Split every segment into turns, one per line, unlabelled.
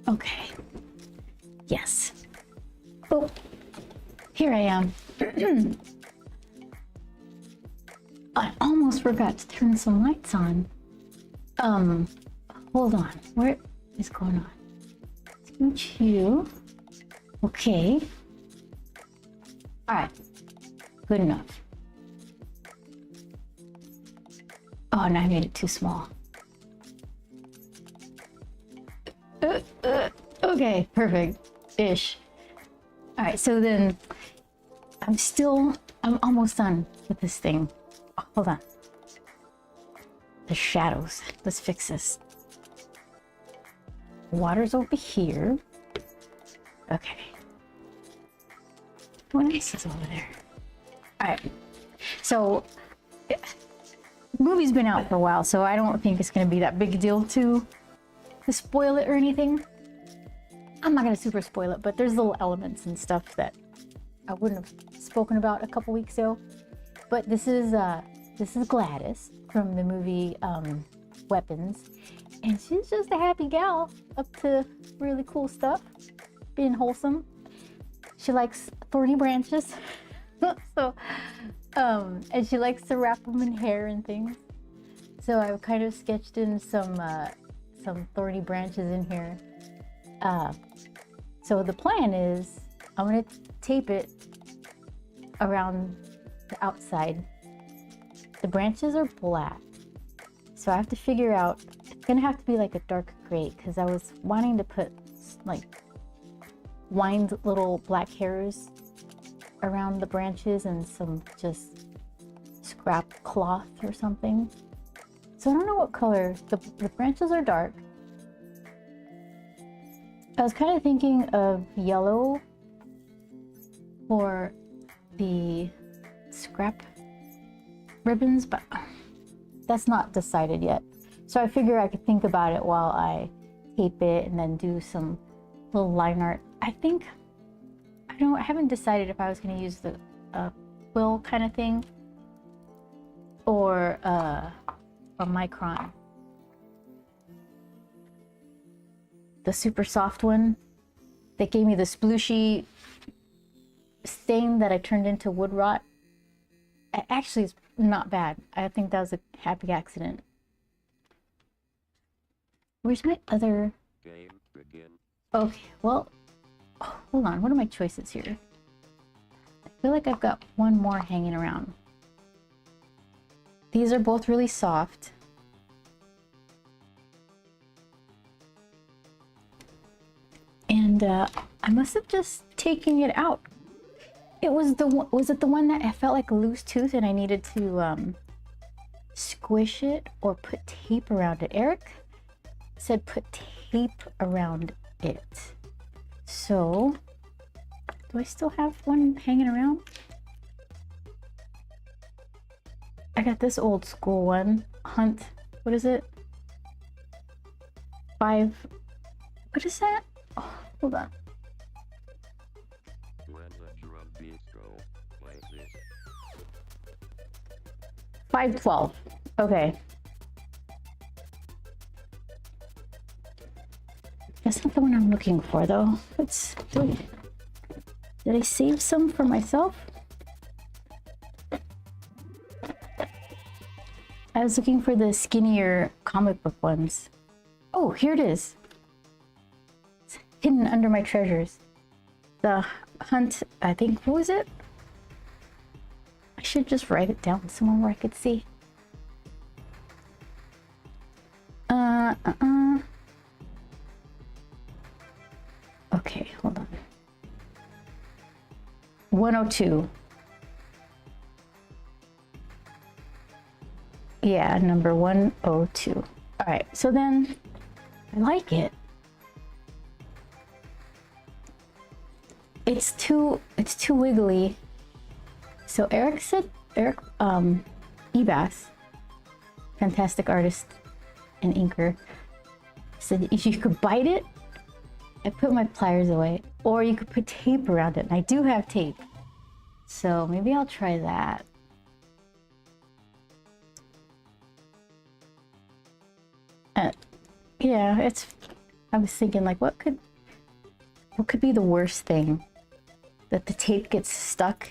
Okay. Yes. Oh, here I am. I almost forgot to turn some lights on. Hold on. What is going on? Scooch you. Okay. All right. Good enough. Oh, and I made it too small. Okay, perfect. Ish. All right, so then I'm almost done with this thing. Oh, hold on. The shadows. Let's fix this. Water's over here. Okay. What else is over there? All right. So, the movie's been out for a while, so I don't think it's going to be that big a deal to spoil it or anything. I'm not going to super spoil it, but there's little elements and stuff that I wouldn't have spoken about a couple weeks ago. But this is Gladys from the movie Weapons, and she's just a happy gal up to really cool stuff, being wholesome. She likes thorny branches, so and she likes to wrap them in hair and things. So I've kind of sketched in some thorny branches in here. So the plan is I'm gonna tape it around the outside. The branches are black, so I have to figure out, it's gonna have to be like a dark gray, because I was wanting to put like wind little black hairs around the branches and some just scrap cloth or something. So I don't know what color. The branches are dark. I was kind of thinking of yellow for the scrap ribbons, but that's not decided yet. So I figure I could think about it while I tape it and then do some little line art. I haven't decided if I was going to use the quill kind of thing or a micron. The super soft one that gave me the splooshy stain that I turned into wood rot. Actually, it's not bad. I think that was a happy accident. Where's my other...
Game begin.
Okay, well, hold on. What are my choices here? I feel like I've got one more hanging around. These are both really soft. And I must have just taken it out. It was it the one that I felt like a loose tooth and I needed to squish it or put tape around it? Eric said put tape around it. So, do I still have one hanging around? I got this old school one. Hunt, what is it? What is that? Oh, hold on.
When the drum beats go, play this.
512. Okay. That's not the one I'm looking for, though. Did I save some for myself? I was looking for the skinnier comic book ones. Oh, here it is. It's hidden under my treasures. The Hunt, I think, what was it? I should just write it down somewhere where I could see. Okay, hold on. 102. Yeah, number 102. All right, so then I like it. It's too wiggly. So Eric Ebas, fantastic artist and inker, said if you could bite it, I put my pliers away, or you could put tape around it. And I do have tape, so maybe I'll try that. Yeah, I was thinking like, what could be the worst thing? That the tape gets stuck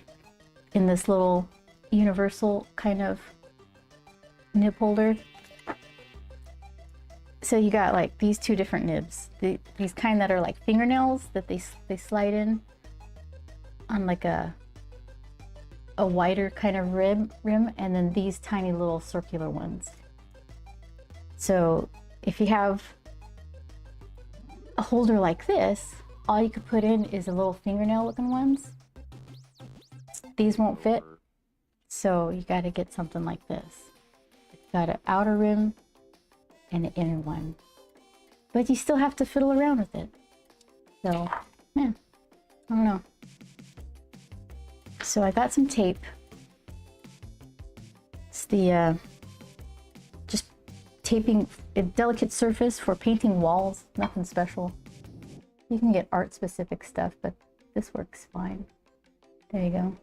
in this little universal kind of nib holder. So you got like these two different nibs. These kind that are like fingernails that they slide in on like a wider kind of rim, and then these tiny little circular ones. So if you have a holder like this, all you could put in is a little fingernail looking ones. These won't fit, so you got to get something like this. It's got an outer rim and an inner one, but you still have to fiddle around with it. So yeah, I don't know. So I got some tape. It's the just taping a delicate surface for painting walls, nothing special. You can get art specific stuff, but this works fine. There you go.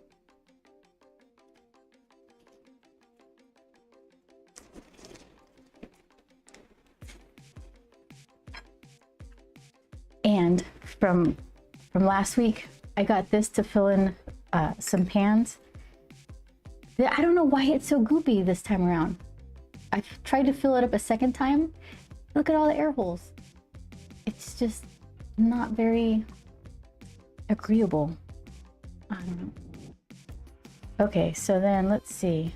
And from last week, I got this to fill in some pans. I don't know why it's so goopy this time around. I've tried to fill it up a second time. Look at all the air holes. It's just not very agreeable. I don't know. Okay, so then let's see.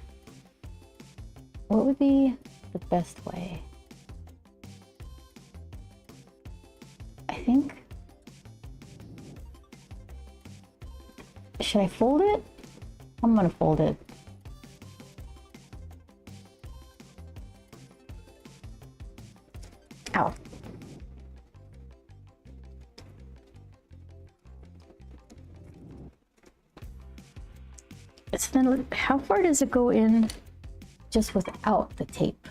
What would be the best way? I think, should I fold it? I'm gonna fold it. Ow. So then how far does it go in just without the tape?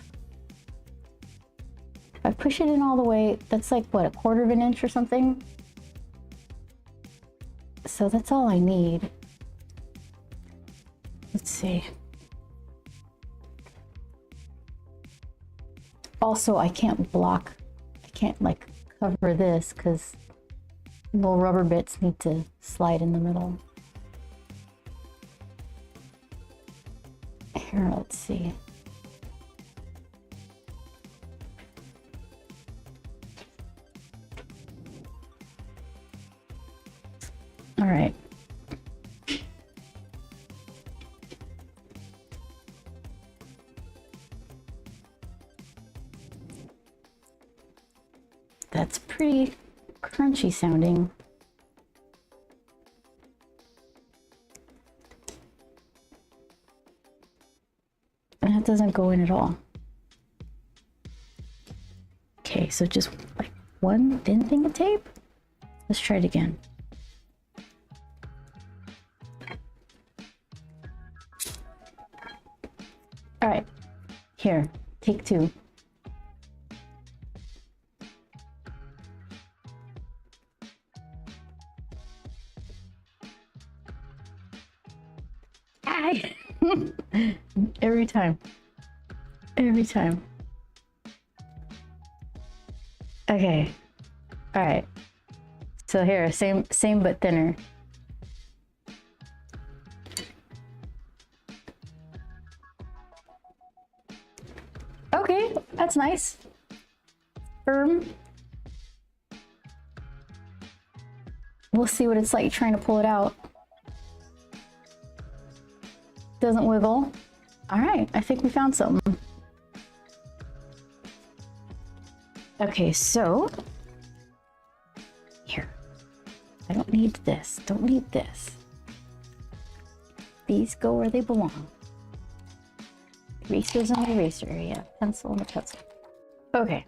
If I push it in all the way, that's like what, 1/4 of an inch or something? So that's all I need. Let's see. Also, I can't like cover this because little rubber bits need to slide in the middle. Here, let's see. All right. That's pretty crunchy sounding. And that doesn't go in at all. Okay, so just like one thin thing of tape. Let's try it again. All right, here, take two. Every time. Every time. Okay. All right. So here, same but thinner. Okay, that's nice. Firm. We'll see what it's like trying to pull it out. Doesn't wiggle. All right, I think we found something. Okay, so here. I don't need this. Don't need this. These go where they belong. Erasers in the eraser area. Pencil in the pencil. Okay.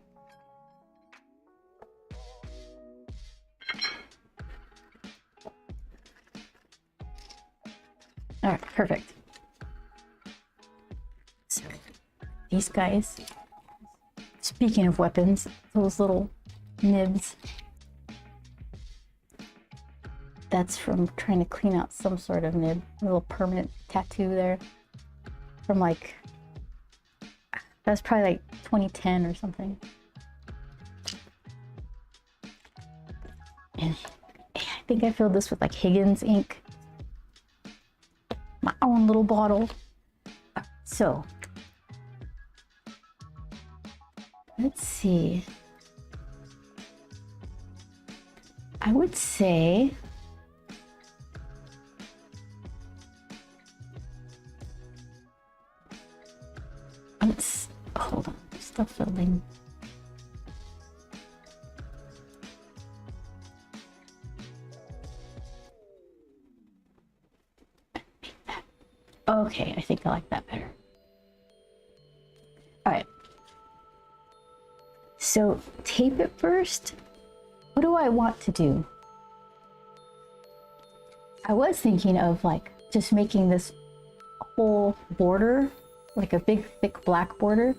All right, perfect. So these guys, speaking of weapons, those little nibs, that's from trying to clean out some sort of nib, a little permanent tattoo there from like, that's probably like 2010 or something. think I filled this with like Higgins ink. My own little bottle. So, let's see. I would say hold on, still filling. Okay, I think I like that better. All right. So tape it first. What do I want to do? I was thinking of like just making this whole border like a big thick black border.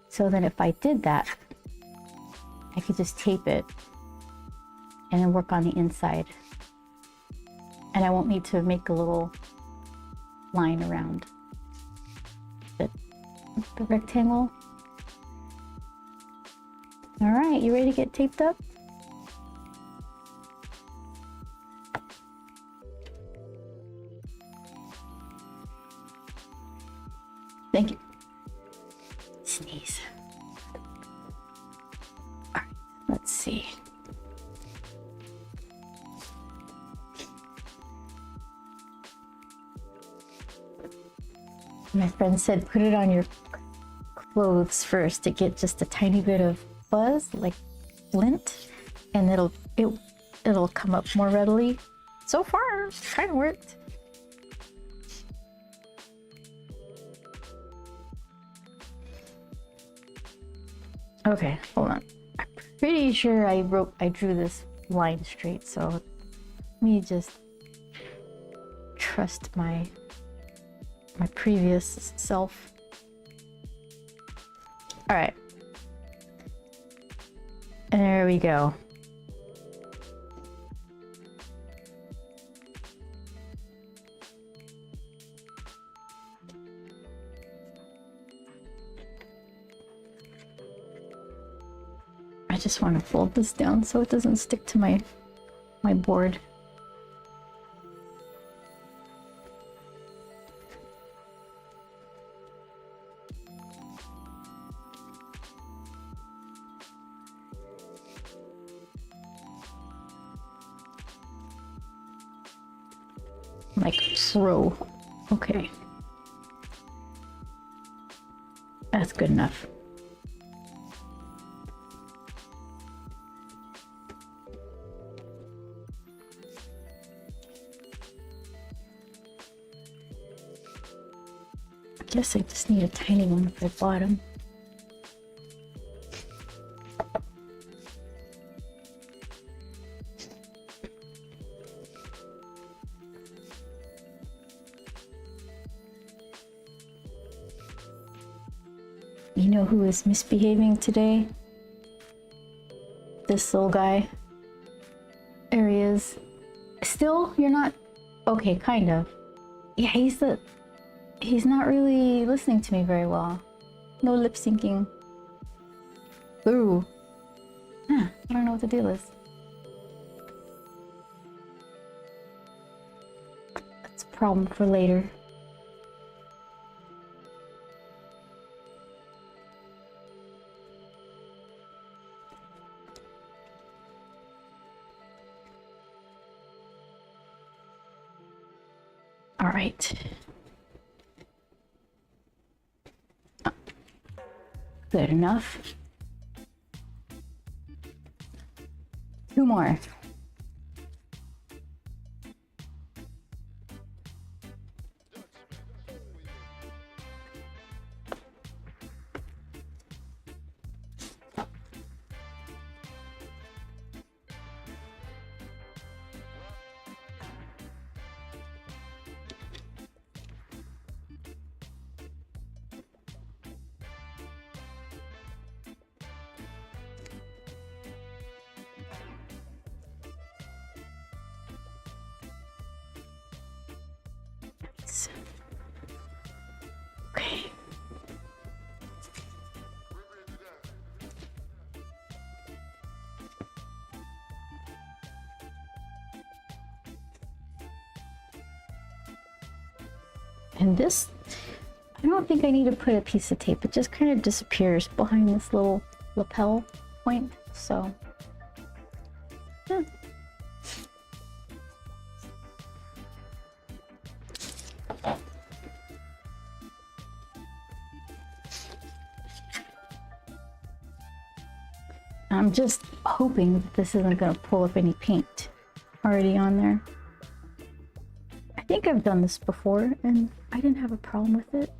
So then if I did that, I could just tape it and then work on the inside. And I won't need to make a little line around the rectangle. All right, you ready to get taped up? Thank you. Sneeze. All right, let's see. My friend said put it on your clothes first to get just a tiny bit of fuzz, like lint, and it'll come up more readily. So far, it's kind of worked. Okay, hold on. I'm pretty sure I drew this line straight, so let me just trust my previous self. All right. And there we go. I just want to fold this down so it doesn't stick to my board. Like pro. Okay. That's good enough. I guess I just need a tiny one for the bottom. You know who is misbehaving today? This little guy. There he is. Still, you're not... Okay, kind of. Yeah, he's not really listening to me very well. No lip syncing. Ooh. Huh, I don't know what to do with this. That's a problem for later. All right. Good enough. 2 more. Okay. And this, I don't think I need to put a piece of tape. It just kind of disappears behind this little lapel point. So, yeah. I'm just hoping that this isn't going to pull up any paint already on there. I think I've done this before and I didn't have a problem with it.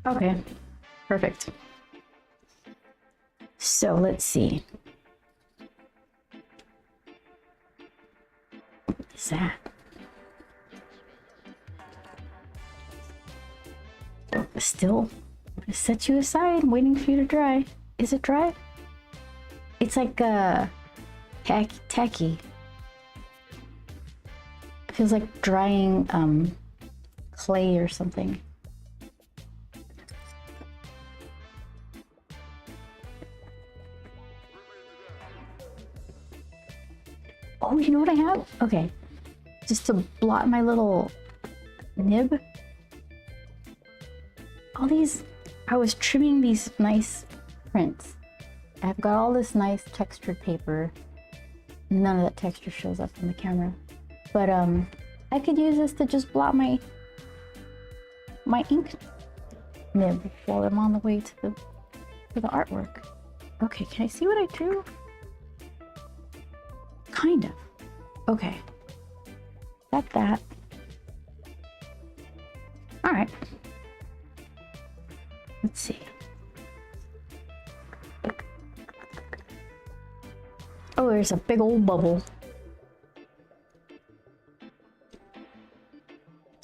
Okay, perfect. So let's see. What's that? Still, I'm gonna set you aside, waiting for you to dry. Is it dry? It's like tacky. It feels like drying clay or something. Oh, you know what I have? Okay, just to blot my little nib. All these, I was trimming these nice prints. I've got all this nice textured paper. None of that texture shows up in the camera. But I could use this to just blot my ink nib while I'm on the way to the artwork. Okay, can I see what I drew? Kind of. Okay. Got that. All right. Let's see. Oh, there's a big old bubble.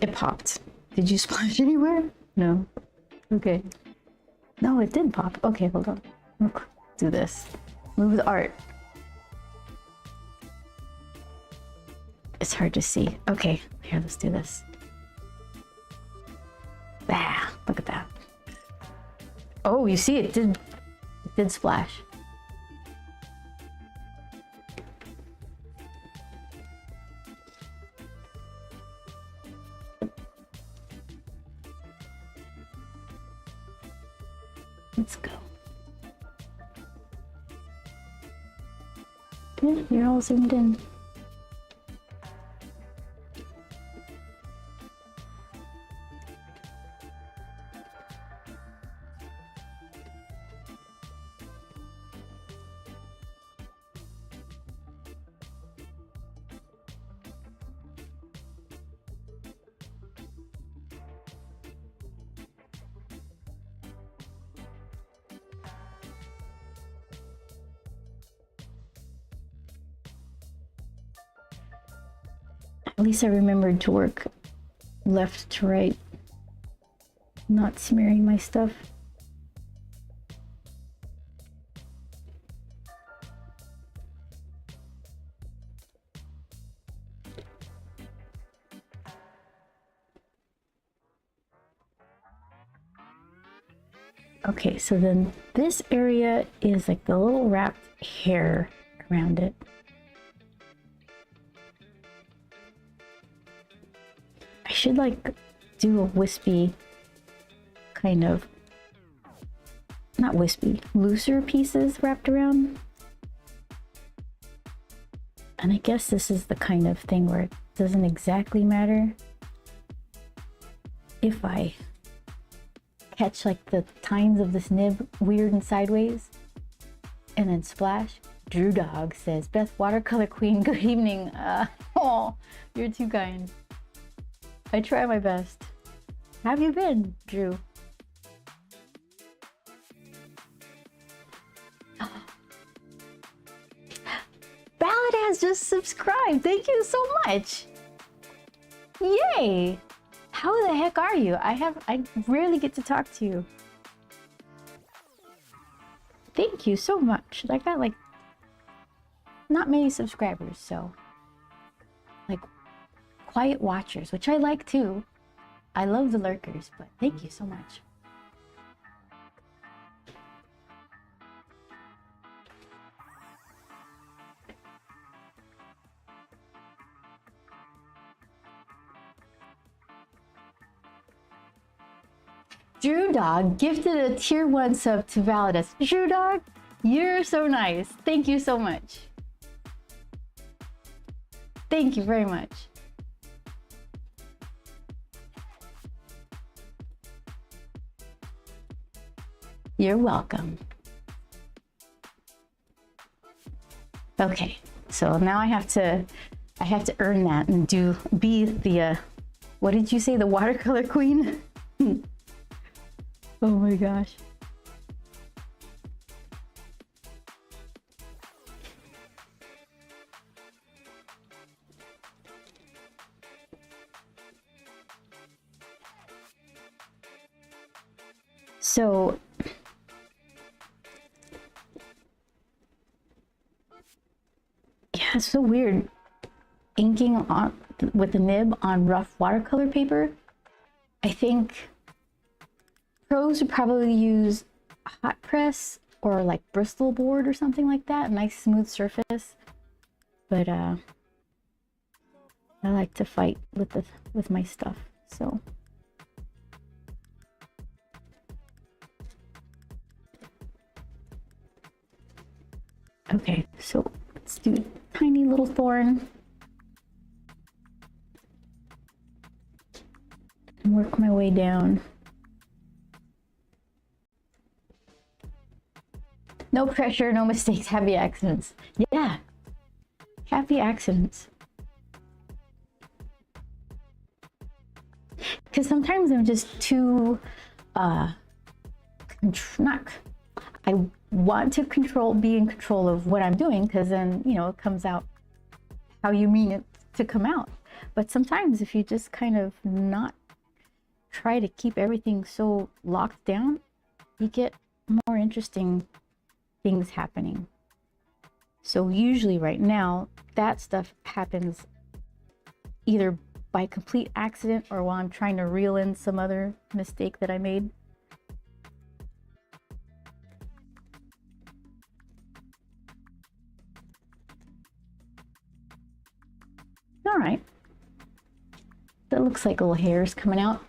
It popped. Did you splash anywhere? No. Okay. No, it did pop. Okay, hold on. Do this. Move the art. It's hard to see. Okay, here, let's do this. Ah, look at that. Oh, you see, it did splash. Let's go. Yeah, you're all zoomed in. At least I remembered to work left to right, not smearing my stuff. Okay, so then this area is like the little wrapped hair around it. I should like do a wispy kind of, not wispy, looser pieces wrapped around. And I guess this is the kind of thing where it doesn't exactly matter if I catch like the tines of this nib weird and sideways and then splash. Drew Dog says, Beth Watercolor Queen, good evening. Oh, you're too kind. I try my best. How have you been, Drew? Ballad has just subscribed. Thank you so much. Yay! How the heck are you? I rarely get to talk to you. Thank you so much. I got like not many subscribers, so like quiet watchers, which I like too. I love the lurkers, but thank you so much. Drew Dog gifted a tier 1 sub to Validus. Drew Dog, you're so nice. Thank you so much. Thank you very much. You're welcome. Okay, so now I have to earn that and be the what did you say, the watercolor queen? Oh my gosh. So yeah, it's so weird inking on with the nib on rough watercolor paper. I think pros would probably use hot press or like Bristol board or something like that, a nice smooth surface. But I like to fight with my stuff. So okay, so let's do tiny little thorn and work my way down. No pressure, no mistakes, happy accidents. Yeah, happy accidents. Because sometimes I'm just too, I want to be in control of what I'm doing, because then, you know, it comes out how you mean it to come out. But sometimes if you just kind of not try to keep everything so locked down, you get more interesting things happening. So usually right now, that stuff happens either by complete accident or while I'm trying to reel in some other mistake that I made. All right. That looks like little hairs coming out.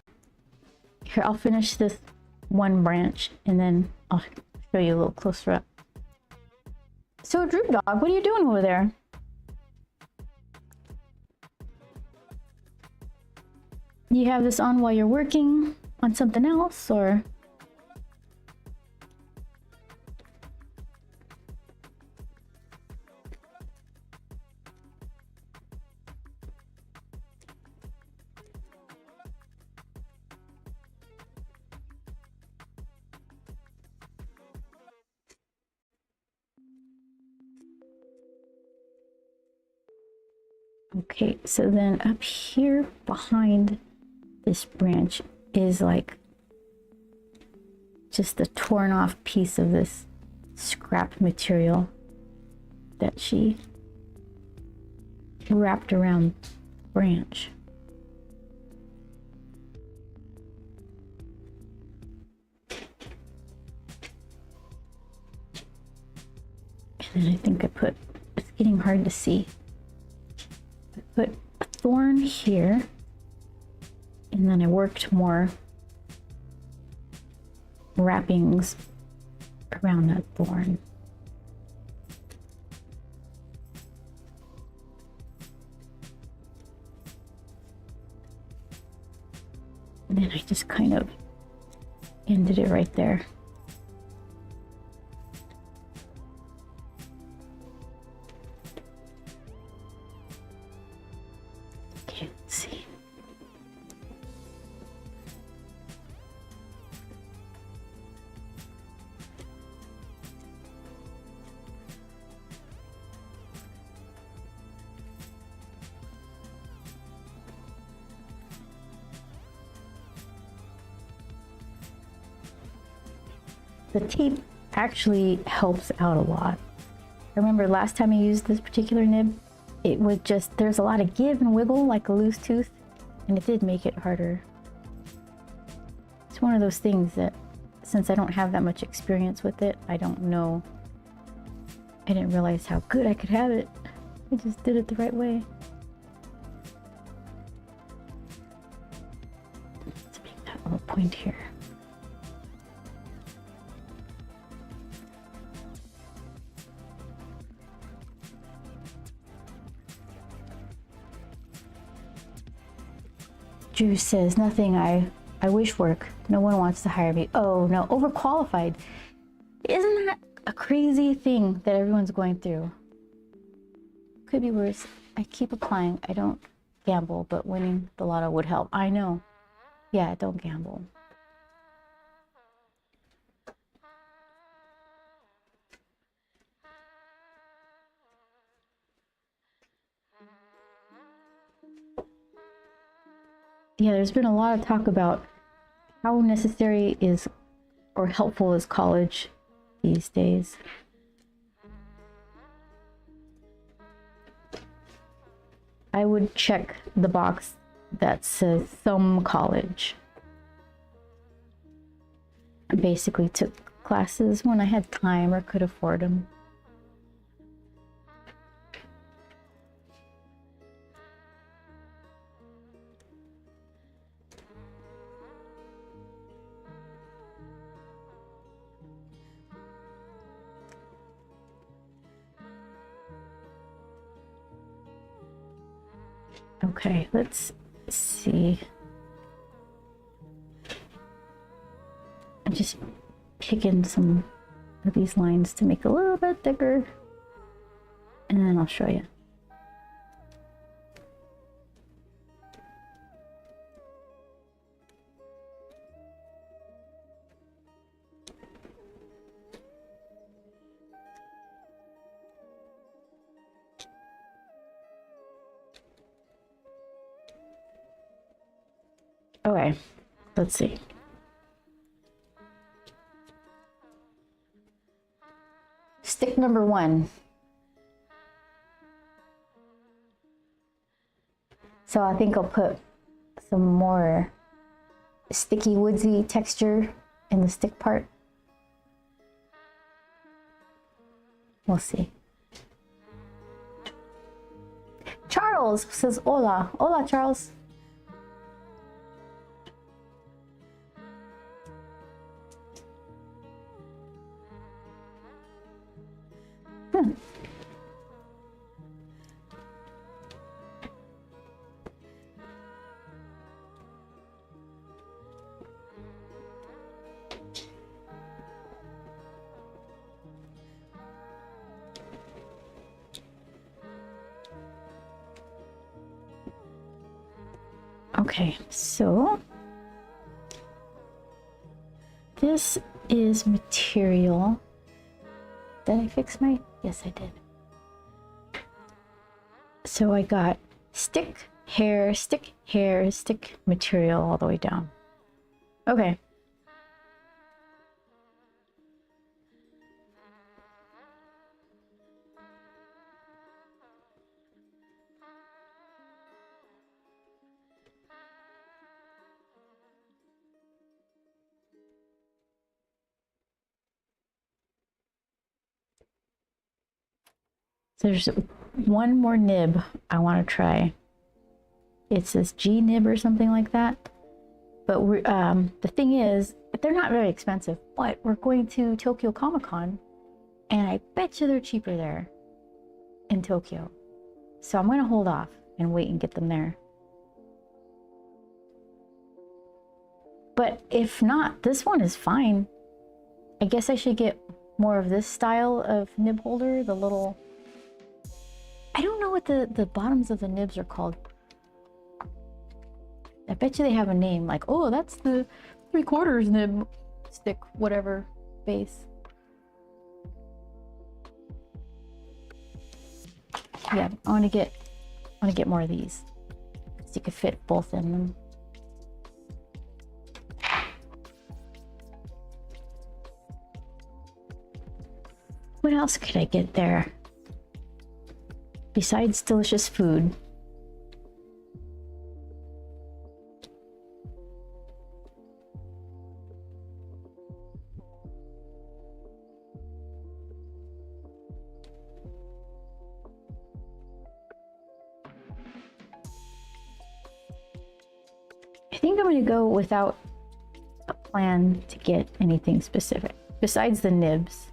Here, I'll finish this one branch and then I'll show you a little closer up. So Drew Dog, what are you doing over there? You have this on while you're working on something else, or? Okay, so then up here behind this branch is like just a torn off piece of this scrap material that she wrapped around the branch. And then I think it's getting hard to see. I put a thorn here, and then I worked more wrappings around that thorn. And then I just kind of ended it right there. Okay, let's see. The tape actually helps out a lot. I remember last time I used this particular nib, it was just, there's a lot of give and wiggle like a loose tooth, and it did make it harder. It's one of those things that, since I don't have that much experience with it, I don't know. I didn't realize how good I could have it. I just did it the right way. Let's make that little point here. Drew says, nothing, I wish work. No one wants to hire me. Oh no, overqualified. Isn't that a crazy thing that everyone's going through? Could be worse. I keep applying. I don't gamble, but winning the lotto would help. I know. Yeah, don't gamble. Yeah, there's been a lot of talk about how necessary is or helpful is college these days. I would check the box that says some college. I basically took classes when I had time or could afford them. Okay, let's see. I'm just picking some of these lines to make a little bit thicker, and then I'll show you. Okay, let's see. Stick number 1. So I think I'll put some more sticky woodsy texture in the stick part. We'll see. Charles says hola. Hola, Charles. Okay, so this is material. Did I fix my? Yes, I did. So I got stick, hair, stick, hair, stick material all the way down. Okay. So there's one more nib I want to try. It's this G nib or something like that. But we're, the thing is, they're not very expensive, but we're going to Tokyo Comic Con, and I bet you they're cheaper there in Tokyo. So I'm going to hold off and wait and get them there. But if not, this one is fine. I guess I should get more of this style of nib holder, the little... I don't know what the bottoms of the nibs are called. I bet you they have a name, like, oh, that's the 3/4 nib stick, whatever, base. Yeah, I want to get more of these, so you could fit both in them. What else could I get there? Besides delicious food. I think I'm gonna go without a plan to get anything specific besides the nibs.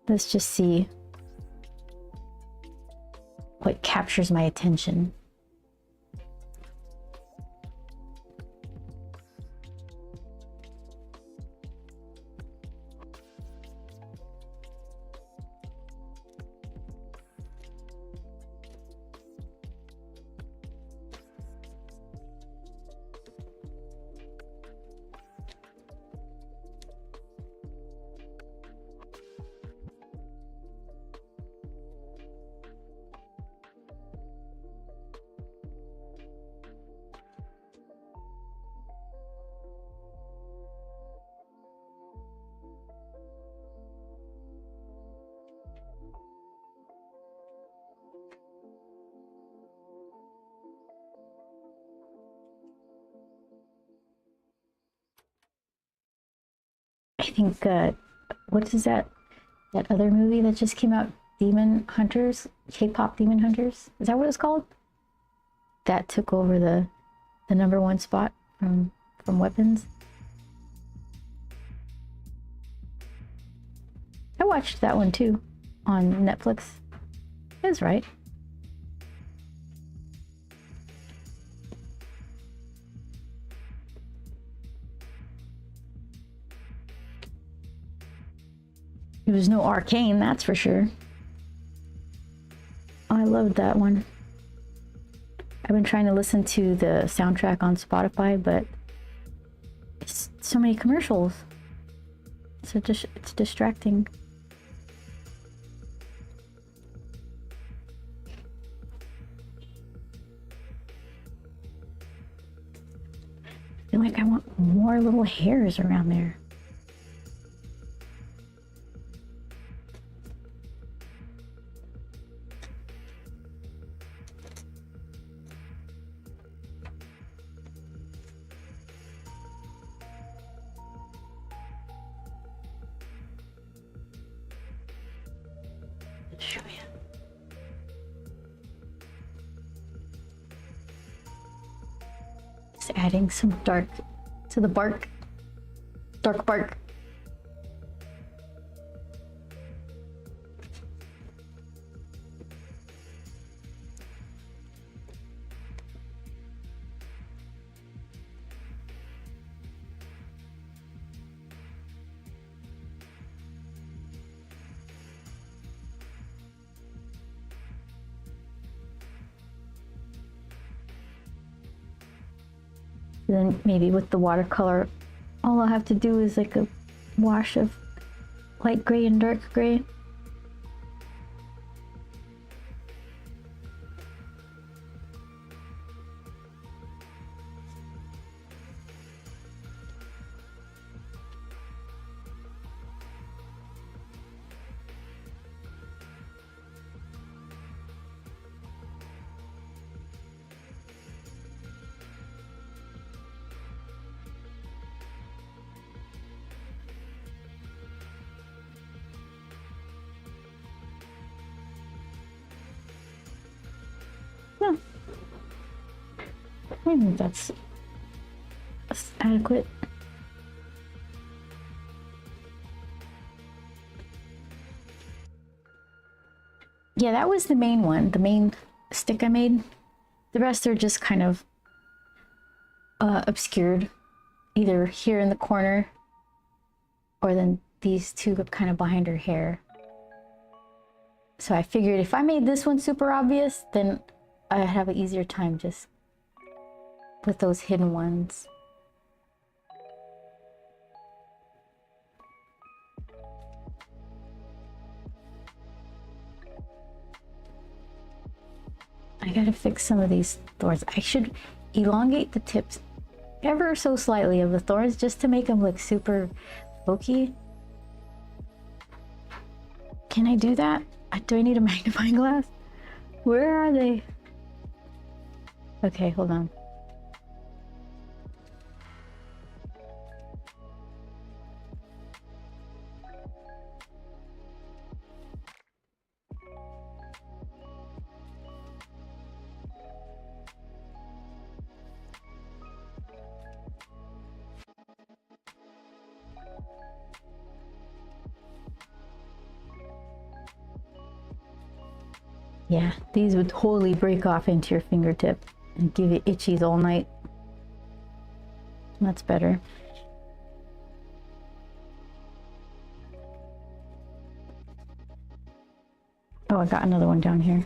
Let's just see what captures my attention. I think, what is that other movie that just came out? Demon Hunters? K-pop Demon Hunters? Is that what it's called? That took over the #1 spot from Weapons. I watched that one too on Netflix. It was right. It was no Arcane, that's for sure. I loved that one. I've been trying to listen to the soundtrack on Spotify, but it's so many commercials. So it's distracting. I feel like I want more little hairs around there. Show you. Just adding some dark to the bark. Dark bark. Then maybe with the watercolor, all I'll have to do is like a wash of light gray and dark gray. Yeah. I think that's adequate. Yeah, that was the main one, the main stick I made. The rest are just kind of obscured, either here in the corner or then these two kind of behind her hair. So I figured if I made this one super obvious, then I'd have an easier time just with those hidden ones. I gotta fix some of these thorns. I should elongate the tips ever so slightly of the thorns just to make them look super pokey. Can I do that? Do I need a magnifying glass? Where are they? Okay, hold on. Yeah, these would totally break off into your fingertip and give you itchies all night. That's better. Oh, I got another one down here.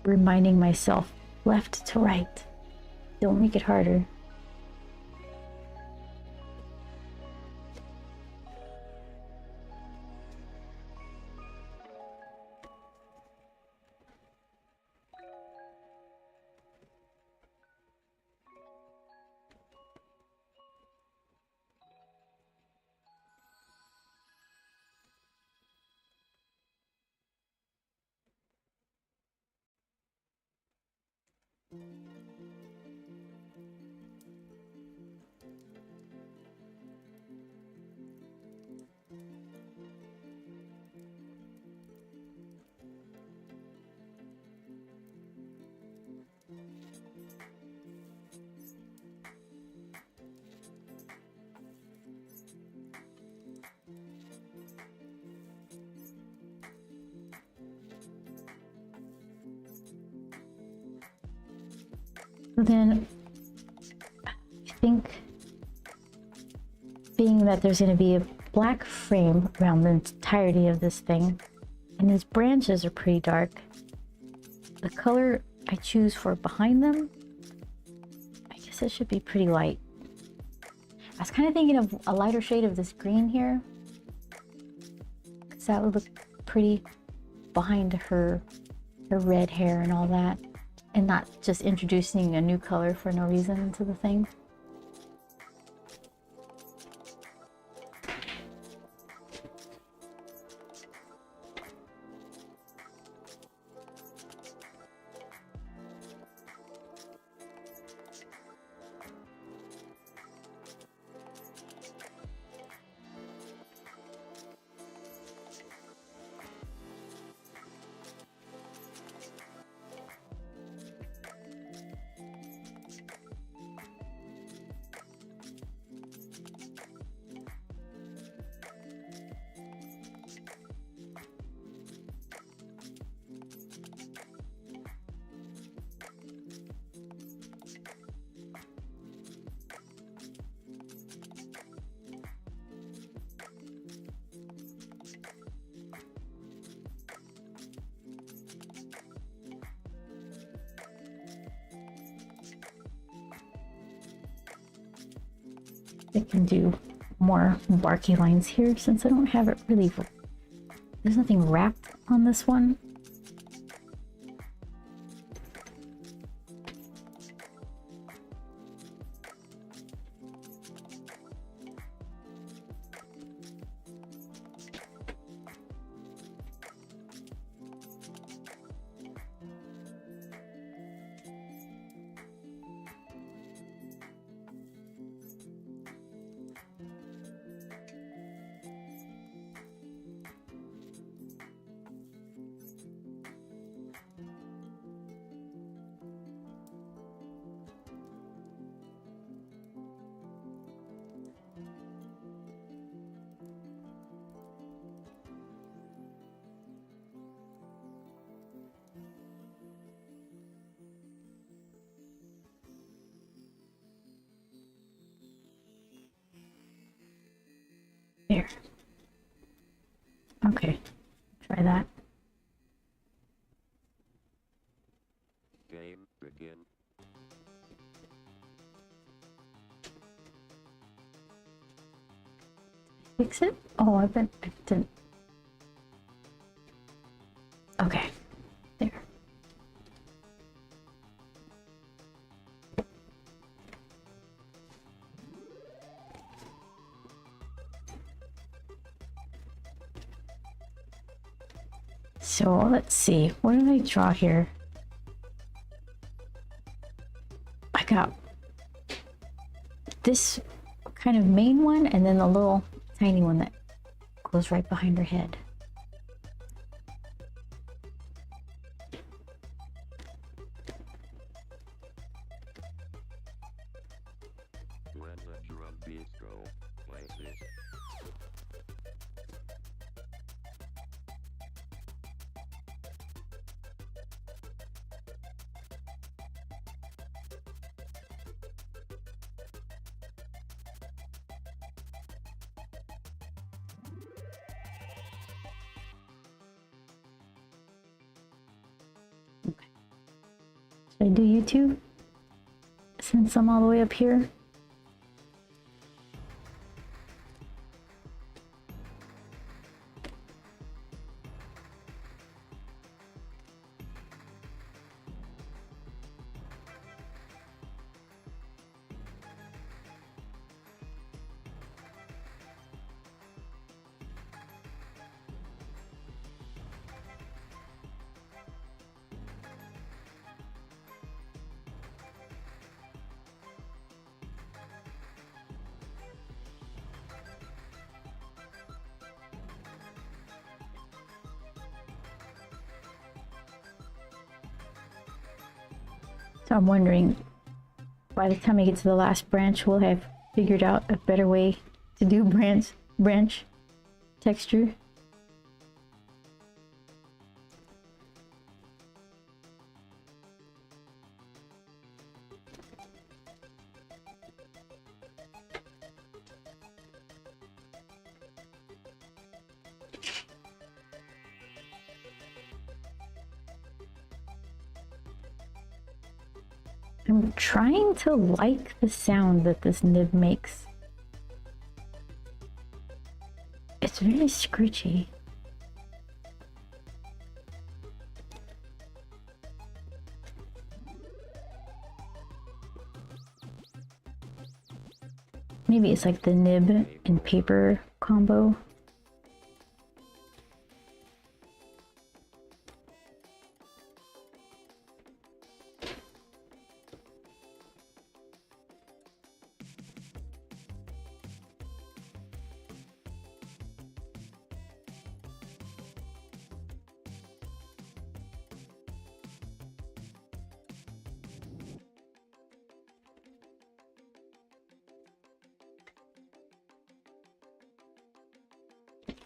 Reminding myself left to right. Don't make it harder. Then I think, being that there's going to be a black frame around the entirety of this thing, and these branches are pretty dark, the color I choose for behind them, I guess it should be pretty light. I was kind of thinking of a lighter shade of this green here, because that would look pretty behind her red hair and all that, and not just introducing a new color for no reason into the thing. I can do more barky lines here since I don't have it really, there's nothing wrapped on this one. There. Okay, try that.
Game begin.
Fix it? Oh, I didn't. Okay, there. So let's see, what did I draw here? I got this kind of main one and then the little tiny one that goes right behind her head.
When the drum beats go, play this.
Should I do YouTube? Since I'm all the way up here. So I'm wondering, by the time I get to the last branch, we'll have figured out a better way to do branch texture. I'm trying to like the sound that this nib makes. It's very screechy. Maybe it's like the nib and paper combo.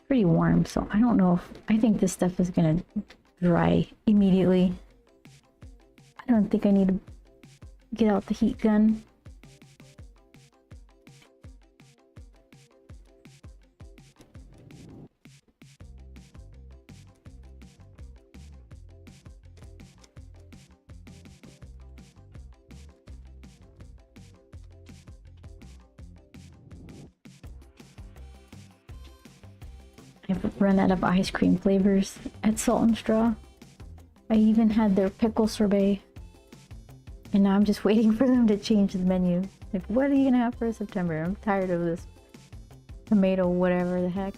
Pretty warm, so I don't know if I think this stuff is gonna dry immediately. I don't think I need to get out the heat gun. I've run out of ice cream flavors at Salt and Straw. I even had their pickle sorbet. And now I'm just waiting for them to change the menu. Like, what are you gonna have for September? I'm tired of this tomato whatever the heck.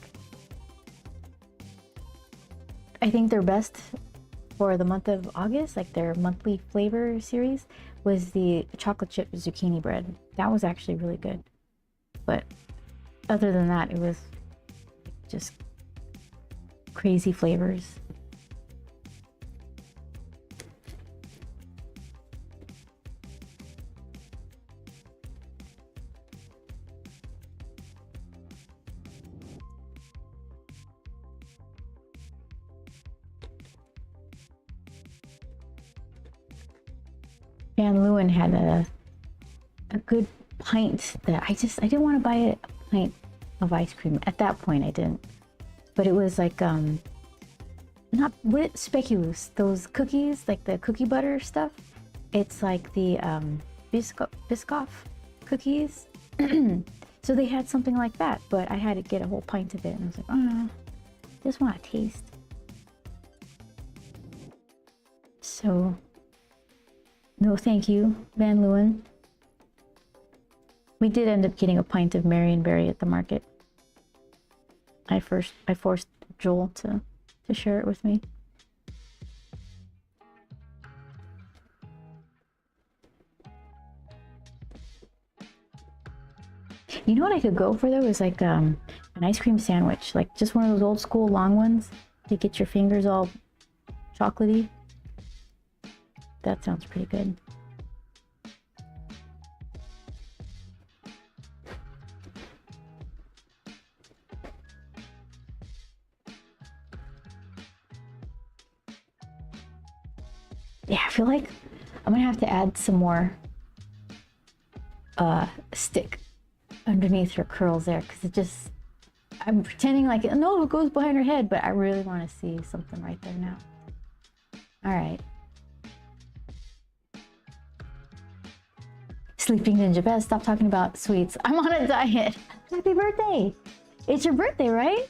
I think their best for the month of August, like their monthly flavor series, was the chocolate chip zucchini bread. That was actually really good. But other than that, it was just crazy flavors. Van Leeuwen had a good pint that I didn't want to buy a pint of ice cream. At that point I didn't. But it was like not what Speculoos, those cookies, like the cookie butter stuff. It's like the Biscoff cookies. So they had something like that, but I had to get a whole pint of it, and I was like, oh, just want to taste. So, no thank you, Van Leeuwen. We did end up getting a pint of Marionberry at the market. I forced Joel to share it with me. You know what I could go for though is like an ice cream sandwich, like just one of those old school long ones to get your fingers all chocolatey. That sounds pretty good. Yeah, I feel like I'm gonna have to add some more stick underneath her curls there, because it just, I'm pretending like, no, it goes behind her head, but I really want to see something right there now. All right. Sleeping Ninja, Beth, stop talking about sweets. I'm on a diet. Happy birthday. It's your birthday, right?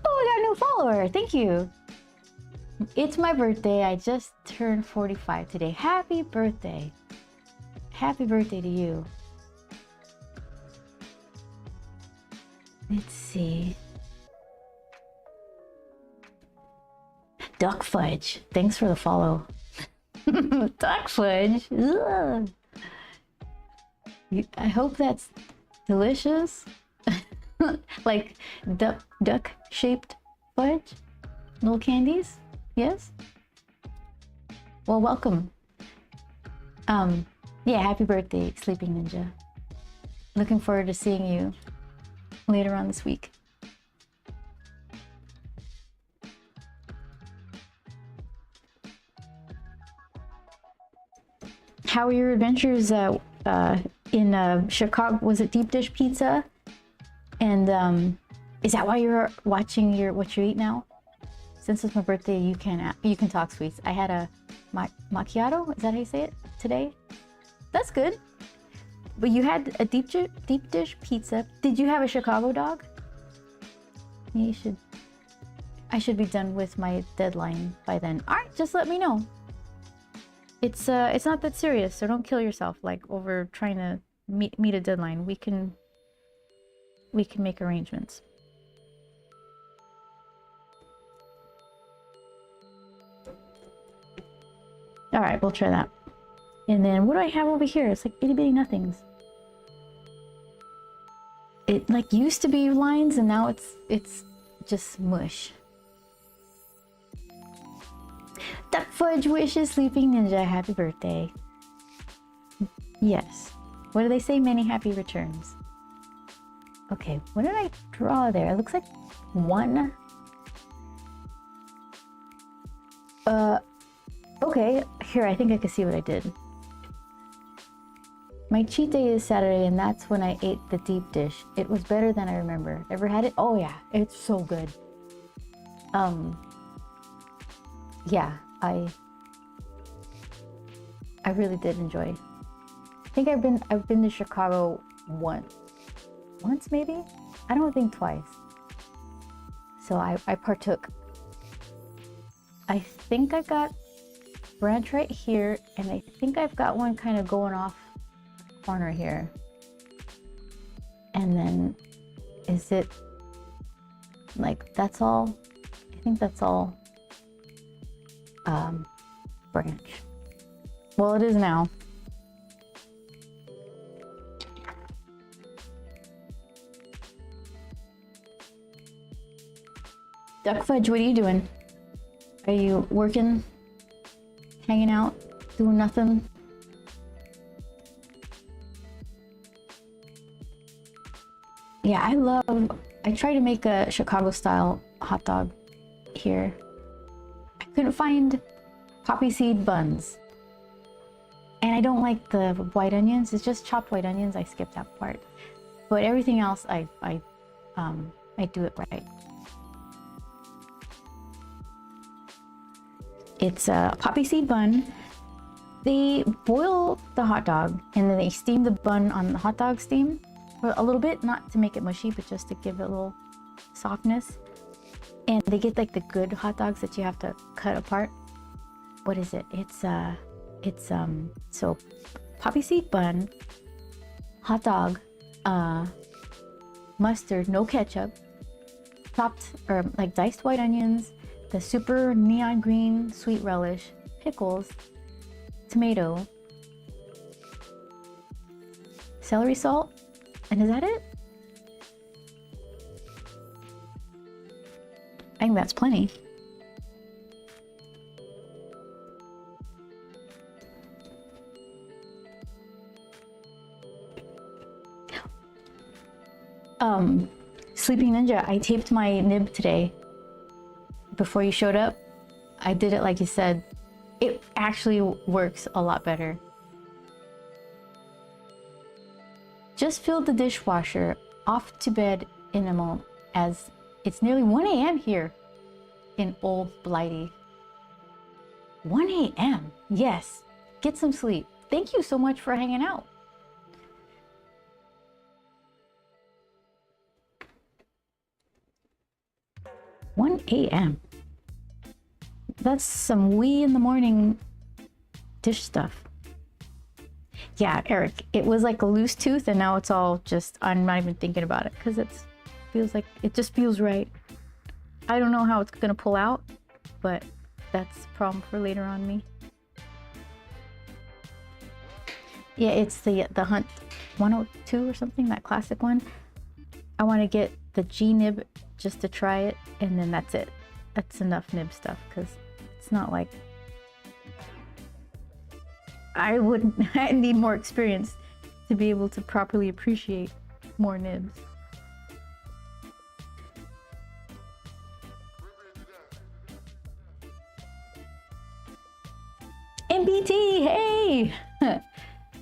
Oh, I got a new follower. Thank you. It's my birthday. I just turned 45 today. Happy birthday. Happy birthday to you. Let's see. Duck Fudge. Thanks for the follow. Duck Fudge. Ugh. I hope that's delicious. Like duck shaped fudge. Little candies. Yes? Well, welcome. Yeah, happy birthday, Sleeping Ninja. Looking forward to seeing you later on this week. How were your adventures in Chicago? Was it deep dish pizza? And is that why you're watching what you eat now? Since it's my birthday, you can talk sweets. I had a macchiato. Is that how you say it today? That's good. But you had a deep dish pizza. Did you have a Chicago dog? I should be done with my deadline by then. All right, just let me know. It's not that serious, so don't kill yourself like over trying to meet a deadline. We can make arrangements. All right, we'll try that. And then what do I have over here? It's like itty bitty nothings. It like used to be lines and now it's just mush. Duck Fudge wishes Sleeping Ninja happy birthday. Yes. What do they say? Many happy returns. Okay, what did I draw there? It looks like one. Okay, here, I think I can see what I did. My cheat day is Saturday, and that's when I ate the deep dish. It was better than I remember. Ever had it? Oh yeah, it's so good. Yeah, I really did enjoy. I think I've been to Chicago once maybe? I don't think twice. So I partook. I think I've got branch right here, and I think I've got one kind of going off corner here. And then is it like that's all? I think that's all branch. Well, it is now. Duck Fudge, what are you doing? Are you working? Hanging out? Doing nothing? Yeah, I tried to make a Chicago style hot dog here. I couldn't find poppy seed buns. And I don't like the white onions. It's just chopped white onions. I skipped that part. But everything else, I do it right. It's a poppy seed bun. They boil the hot dog and then they steam the bun on the hot dog steam for a little bit, not to make it mushy, but just to give it a little softness. And they get like the good hot dogs that you have to cut apart. What is it? So poppy seed bun, hot dog, mustard, no ketchup, chopped or like diced white onions, the super neon green sweet relish, pickles, tomato, celery salt, and is that it? I think that's plenty. Sleeping Ninja, I taped my nib today before you showed up. I did it like you said. It actually works a lot better. Just filled the dishwasher, off to bed in a moment, as it's nearly 1 a.m. here in Old Blighty. 1 a.m. Yes, get some sleep. Thank you so much for hanging out. One a.m. That's some wee in the morning dish stuff. Yeah, Eric, it was like a loose tooth and now it's all just, I'm not even thinking about it because it just feels right. I don't know how it's gonna pull out, but that's a problem for later on me. Yeah, it's the Hunt 102 or something, that classic one. I want to get the G nib just to try it, and then that's it. That's enough nib stuff because it's not like I need more experience to be able to properly appreciate more nibs. MBT, hey!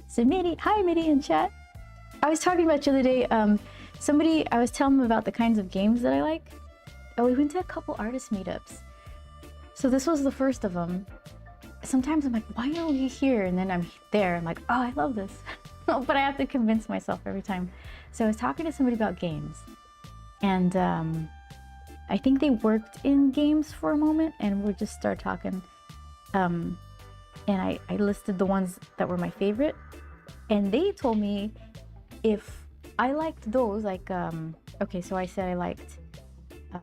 So hi Mitty in chat. I was talking about you the other day, I was telling them about the kinds of games that I like. Oh, we went to a couple artist meetups. So this was the first of them. Sometimes I'm like, why are we here? And then I'm there, I'm like, oh, I love this. But I have to convince myself every time. So I was talking to somebody about games. And I think they worked in games for a moment and we just started talking. And I listed the ones that were my favorite. And they told me if I liked those, like, okay, so I said I liked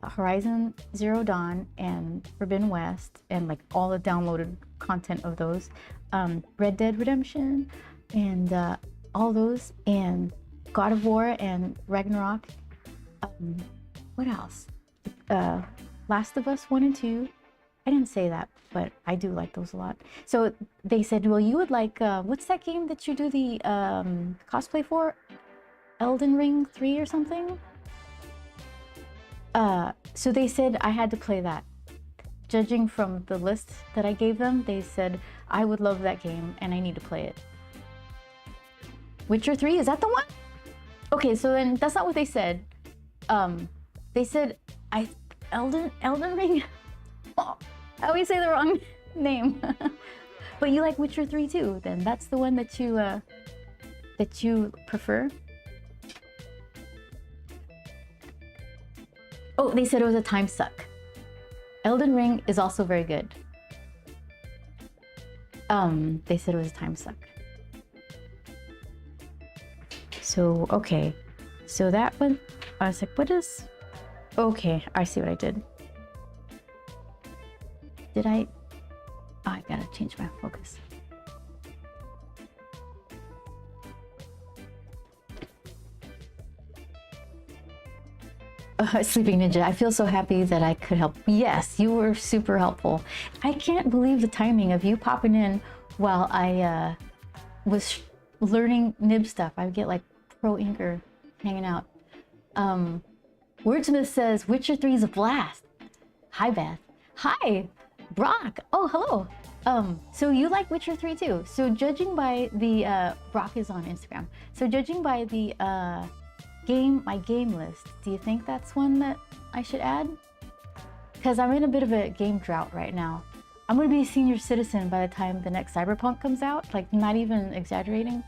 Horizon Zero Dawn and Forbidden West and like all the downloaded content of those, Red Dead Redemption and all those, and God of War and Ragnarok. What else? Last of Us 1 and 2. I didn't say that, but I do like those a lot. So they said, well, you would like, what's that game that you do the cosplay for? Elden Ring 3 or something? So they said I had to play that. Judging from the list that I gave them, they said I would love that game and I need to play it. Witcher 3, is that the one? Okay, so then that's not what they said. They said Elden Ring? Oh, I always say the wrong name. But you like Witcher 3 too, then that's the one that you prefer? Oh, they said it was a time suck. Elden Ring is also very good. They said it was a time suck. So, okay. So that one, I was like, what is... Okay, I see what I did. Did I... Oh, I gotta change my focus. Sleeping Ninja, I feel so happy that I could help. Yes, you were super helpful. I can't believe the timing of you popping in while I was learning nib stuff. I would get like pro inker hanging out. Wordsmith says Witcher 3 is a blast. Hi Beth. Hi Brock. Oh, hello. So you like Witcher 3 too. So judging by the Brock is on Instagram. So judging by the my game list, do you think that's one that I should add? Because I'm in a bit of a game drought right now. I'm gonna be a senior citizen by the time the next Cyberpunk comes out. Like, not even exaggerating.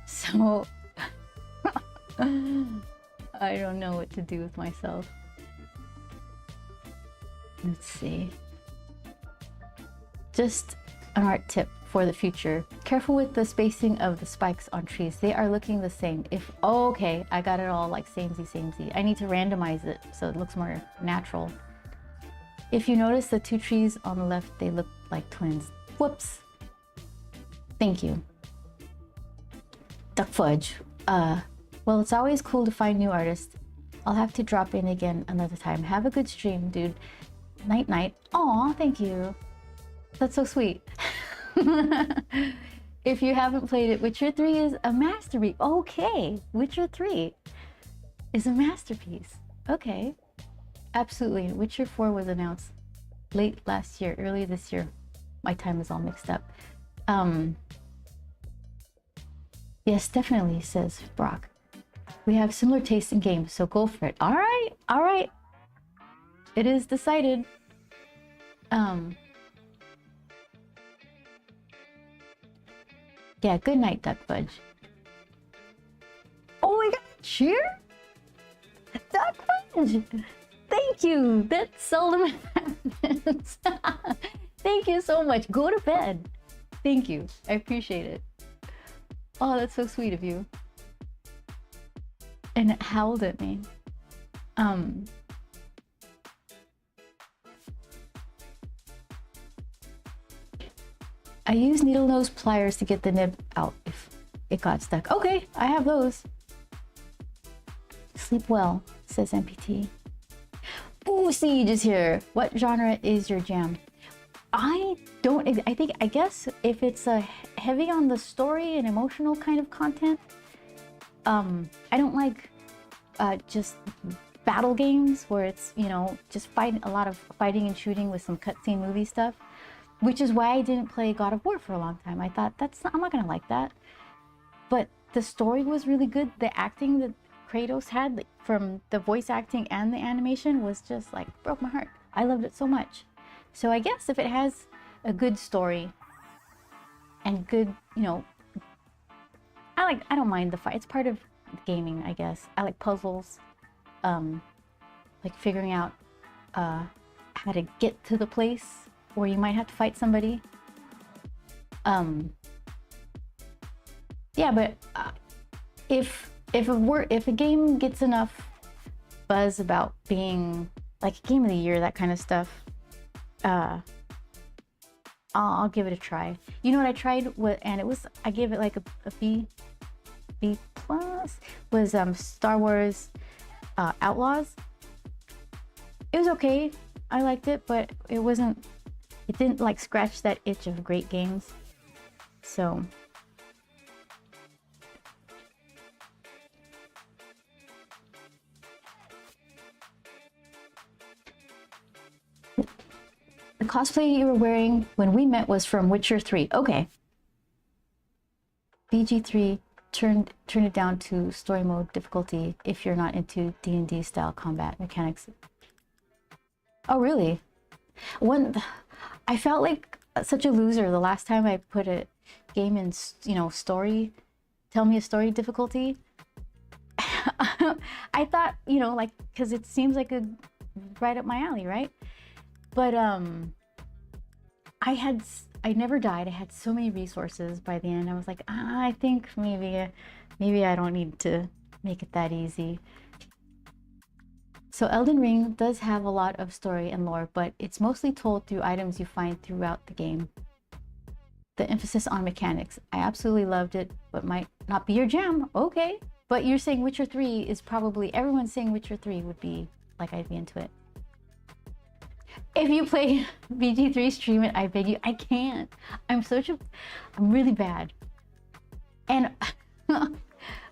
So I don't know what to do with myself. Let's see. Just an art tip for the future. Careful with the spacing of the spikes on trees. They are looking the same. If, oh, okay, I got it all like samey. I need to randomize it so it looks more natural. If you notice the two trees on the left, they look like twins. Whoops. Thank you. Duck fudge. Well, it's always cool to find new artists. I'll have to drop in again another time. Have a good stream, dude. Night night. Aw, thank you. That's so sweet. If you haven't played it, Witcher 3 is a masterpiece. Okay, Witcher 3 is a masterpiece. Okay, absolutely. Witcher 4 was announced late last year, early this year. My time is all mixed up. Yes, definitely, says Brock. We have similar tastes in games, so go for it. All right. It is decided. Yeah, good night, Duck Fudge. Oh my god, cheer? Duck Fudge! Thank you! That seldom happens. Thank you so much. Go to bed. Thank you. I appreciate it. Oh, that's so sweet of you. And it howled at me. I use needle nose pliers to get the nib out if it got stuck. Okay, I have those. Sleep well, says MPT. Ooh, Siege is here. What genre is your jam? I guess if it's heavy on the story and emotional kind of content, I don't like just battle games where it's, you know, just a lot of fighting and shooting with some cutscene movie stuff. Which is why I didn't play God of War for a long time. I thought I'm not gonna like that. But the story was really good. The acting that Kratos had, like, from the voice acting and the animation, was just like broke my heart. I loved it so much. So I guess if it has a good story and good, you know, I don't mind the fight. It's part of gaming, I guess. I like puzzles, like figuring out how to get to the place where you might have to fight somebody. Yeah, but if a game gets enough buzz about being like game of the year, that kind of stuff, I'll give it a try. You know what I tried with, and I gave it like a B plus, was Star Wars Outlaws. It was okay. I liked it, but it didn't like scratch that itch of great games. So the cosplay you were wearing when we met was from Witcher 3. Okay. BG3 turned it down to story mode difficulty if you're not into D&D style combat mechanics. Oh, really? I felt like such a loser the last time I put a game in, you know, story, tell me a story difficulty. I thought, you know, like, because it seems like right up my alley, right? But I never died. I had so many resources by the end. I was like, I think maybe I don't need to make it that easy. So Elden Ring does have a lot of story and lore, but it's mostly told through items you find throughout the game. The emphasis on mechanics. I absolutely loved it, but might not be your jam. Okay. But you're saying Witcher 3 is probably, everyone's saying Witcher 3 would be, like, I'd be into it. If you play BG3, stream it, I beg you. I can't. I'm really bad. And I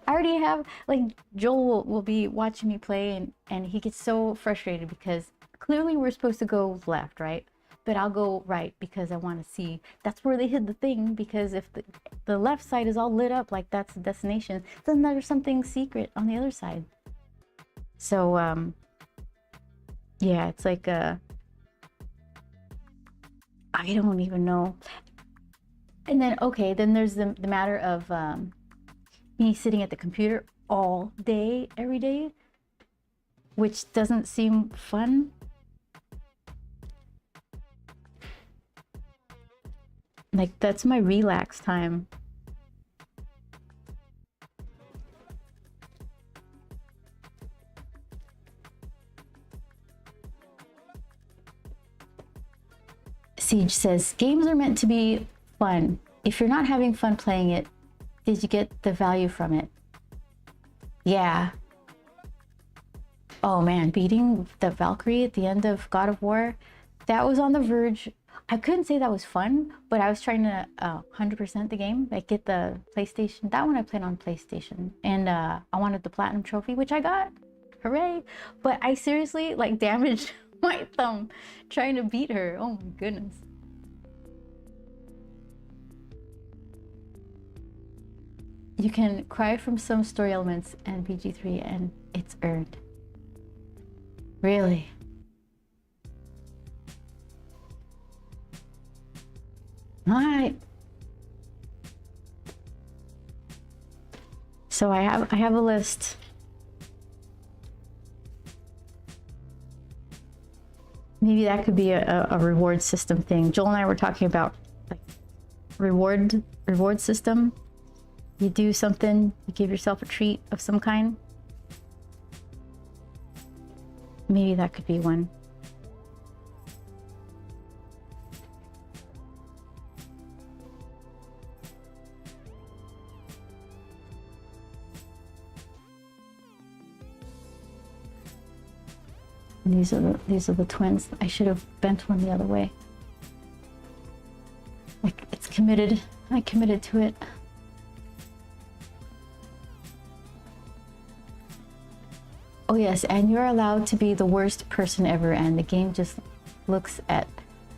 already have, like, Joel will be watching me play and he gets so frustrated because clearly we're supposed to go left, right? But I'll go right because I want to see. That's where they hid the thing, because if the left side is all lit up like that's the destination, then there's something secret on the other side. So, yeah, it's like I don't even know. And then, okay, then there's the matter of me sitting at the computer all day, every day, which doesn't seem fun. Like, that's my relax time. Siege says, games are meant to be fun. If you're not having fun playing it, did you get the value from it? Yeah. Oh man, beating the Valkyrie at the end of God of War, that was on the verge. I couldn't say that was fun, but I was trying to 100% the game, like get the PlayStation. That one I played on PlayStation, and I wanted the Platinum Trophy, which I got. Hooray! But I seriously like damaged my thumb trying to beat her. Oh my goodness. You can cry from some story elements and BG3 and it's earned. Really? Alright. So I have a list. Maybe that could be a reward system thing. Joel and I were talking about like reward system. You do something, you give yourself a treat of some kind. Maybe that could be one. And these are the twins. I should have bent one the other way. Like, it's committed. I committed to it. Oh yes, and you're allowed to be the worst person ever, and the game just looks at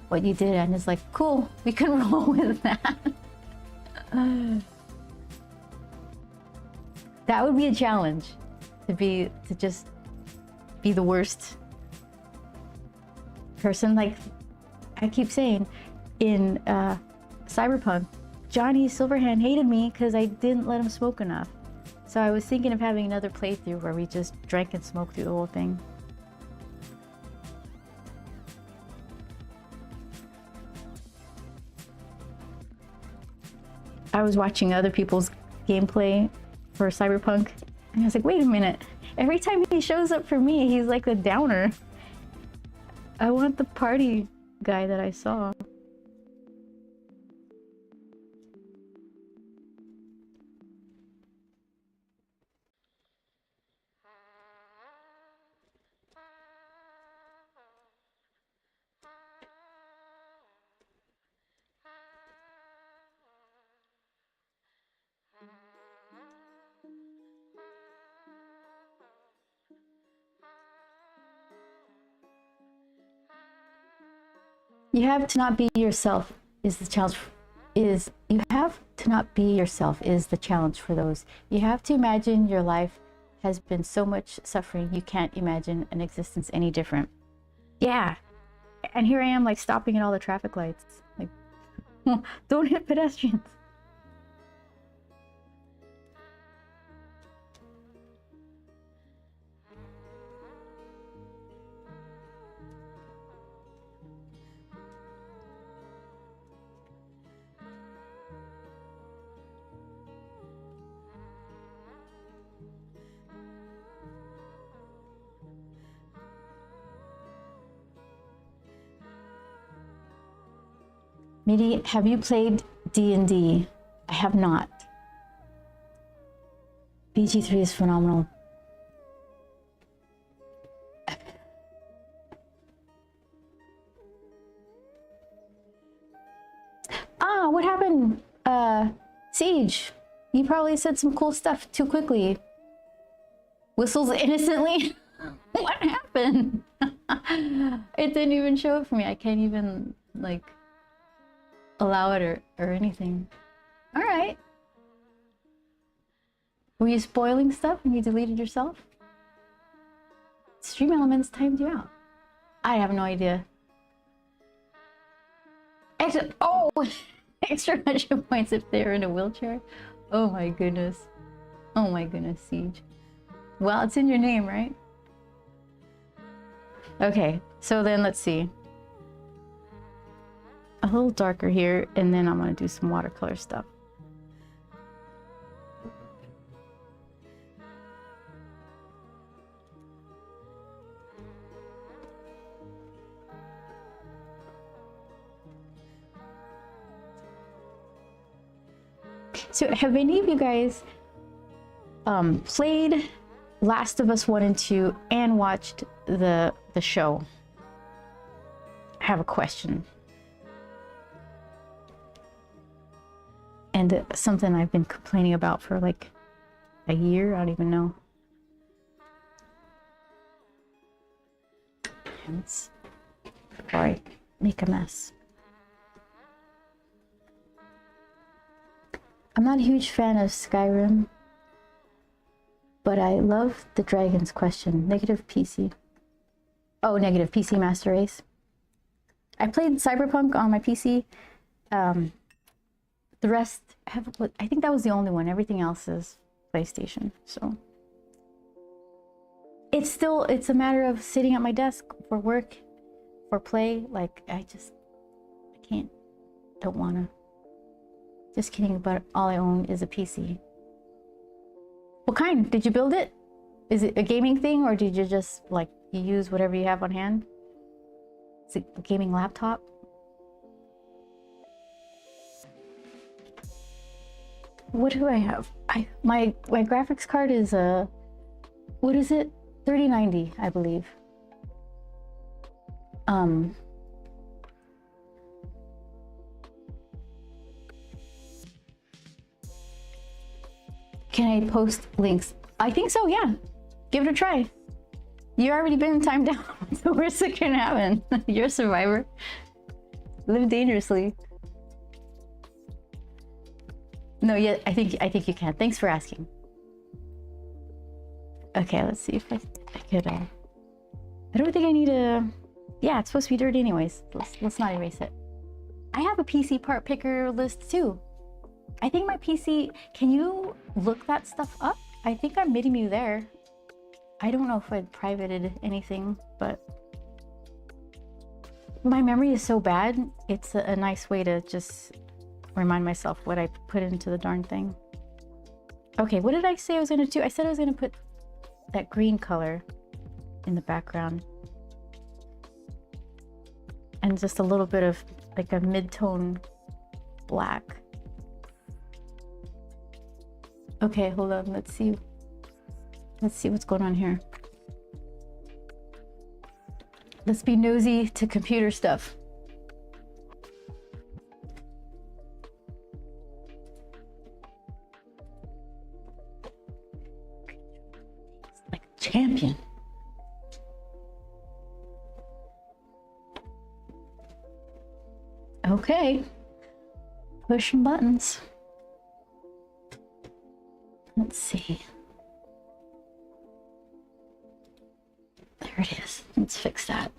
what you did and is like, cool, we can roll with that. That would be a challenge, to just be the worst person. Like I keep saying, in Cyberpunk, Johnny Silverhand hated me because I didn't let him smoke enough. So I was thinking of having another playthrough where we just drank and smoked through the whole thing. I was watching other people's gameplay for Cyberpunk, and I was like, wait a minute. Every time he shows up for me, he's like the downer. I want the party guy that I saw. You have to not be yourself is the challenge. You have to not be yourself is the challenge for those. You have to imagine your life has been so much suffering you can't imagine an existence any different. Yeah, and here I am like stopping at all the traffic lights. Like, don't hit pedestrians. Midi, have you played D&D? I have not. BG3 is phenomenal. Ah, what happened? Siege, you probably said some cool stuff too quickly. Whistles innocently? What happened? It didn't even show it for me. I can't even, like, allow it or anything. All right. Were you spoiling stuff when you deleted yourself? Stream Elements timed you out. I have no idea. Extra, oh, extra 100 points if they're in a wheelchair. Oh my goodness. Oh my goodness, Siege. Well, it's in your name, right? Okay, so then let's see. A little darker here, and then I'm gonna do some watercolor stuff. So have any of you guys played Last of Us 1 and 2 and watched the show? I have a question. And something I've been complaining about for like a year, I don't even know. Before I make a mess. I'm not a huge fan of Skyrim, but I love the Dragon's Question. Negative PC. Oh, negative PC Master Race. I played Cyberpunk on my PC. The rest, I think that was the only one. Everything else is PlayStation. So it's a matter of sitting at my desk for work, for play. Like I don't wanna. Just kidding, but all I own is a PC. What kind? Did you build it? Is it a gaming thing, or did you just like you use whatever you have on hand? Is it a gaming laptop? What do I have? My graphics card is a, what is it? 3090, I believe. Can I post links? I think so, yeah. Give it a try. You already been timed down, so where's it gonna happen? You're a survivor. Live dangerously. No, yeah, I think you can. Thanks for asking. Okay, let's see if I could. I don't think I need a. Yeah, it's supposed to be dirty anyways. Let's not erase it. I have a PC part picker list too. I think my PC. Can you look that stuff up? I think I'm meeting you there. I don't know if I'd privated anything, but my memory is so bad. It's a nice way to just remind myself what I put into the darn thing. Okay, what did I say I was gonna do? I said I was gonna put that green color in the background. And just a little bit of like a mid-tone black. Okay, hold on, let's see. Let's see what's going on here. Let's be nosy to computer stuff. Like a champion. Okay. Pushing buttons. Let's see. There it is. Let's fix that.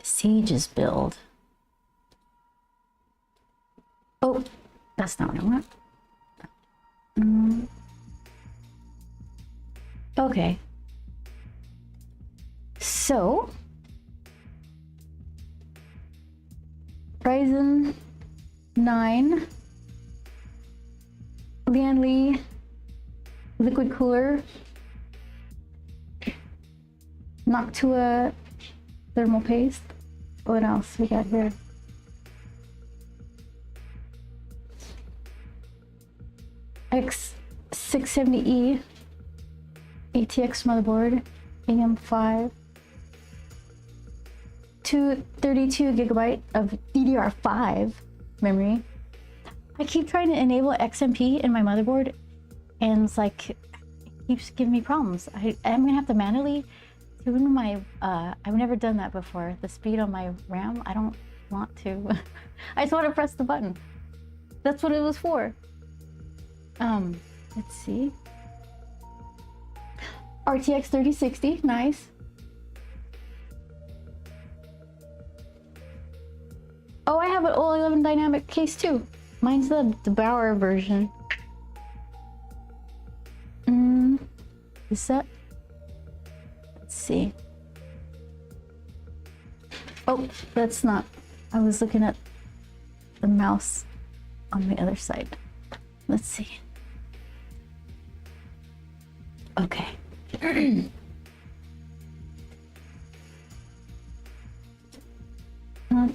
Siege's build. Oh, that's not what I want. Okay. So, Ryzen 9, Lian Li, liquid cooler, Noctua thermal paste. What else we got here? X670E ATX motherboard, AM5, 232 gigabyte of DDR5 memory. I keep trying to enable XMP in my motherboard, and it's like, it keeps giving me problems. I'm gonna have to manually tune my, I've never done that before. The speed on my RAM, I don't want to. I just want to press the button. That's what it was for. Let's see. RTX 3060, nice. Oh, I have an 011 dynamic case too. Mine's the Bauer version. Is that? Let's see. Oh, that's not. I was looking at the mouse on the other side. Let's see. Okay.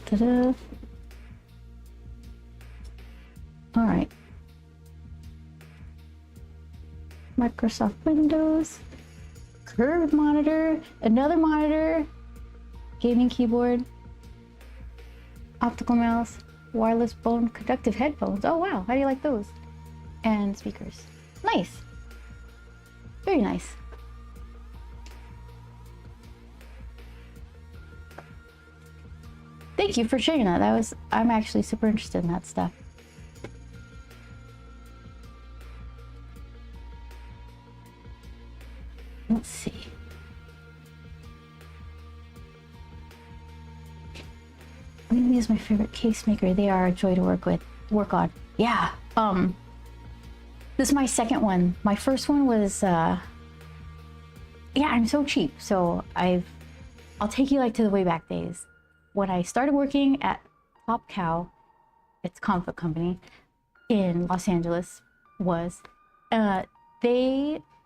Ta-da. All right. Microsoft Windows, curved monitor, another monitor, gaming keyboard, optical mouse, wireless bone conductive headphones. Oh wow, how do you like those? And speakers. Nice. Very nice. Thank you for sharing that. I'm actually super interested in that stuff. Let's see. Maybe is my favorite case maker. They are a joy to work on. Yeah. This is my second one. My first one was yeah, I'm so cheap. So I'll take you like to the way back days. When I started working at Top Cow, it's a comic book company in Los Angeles,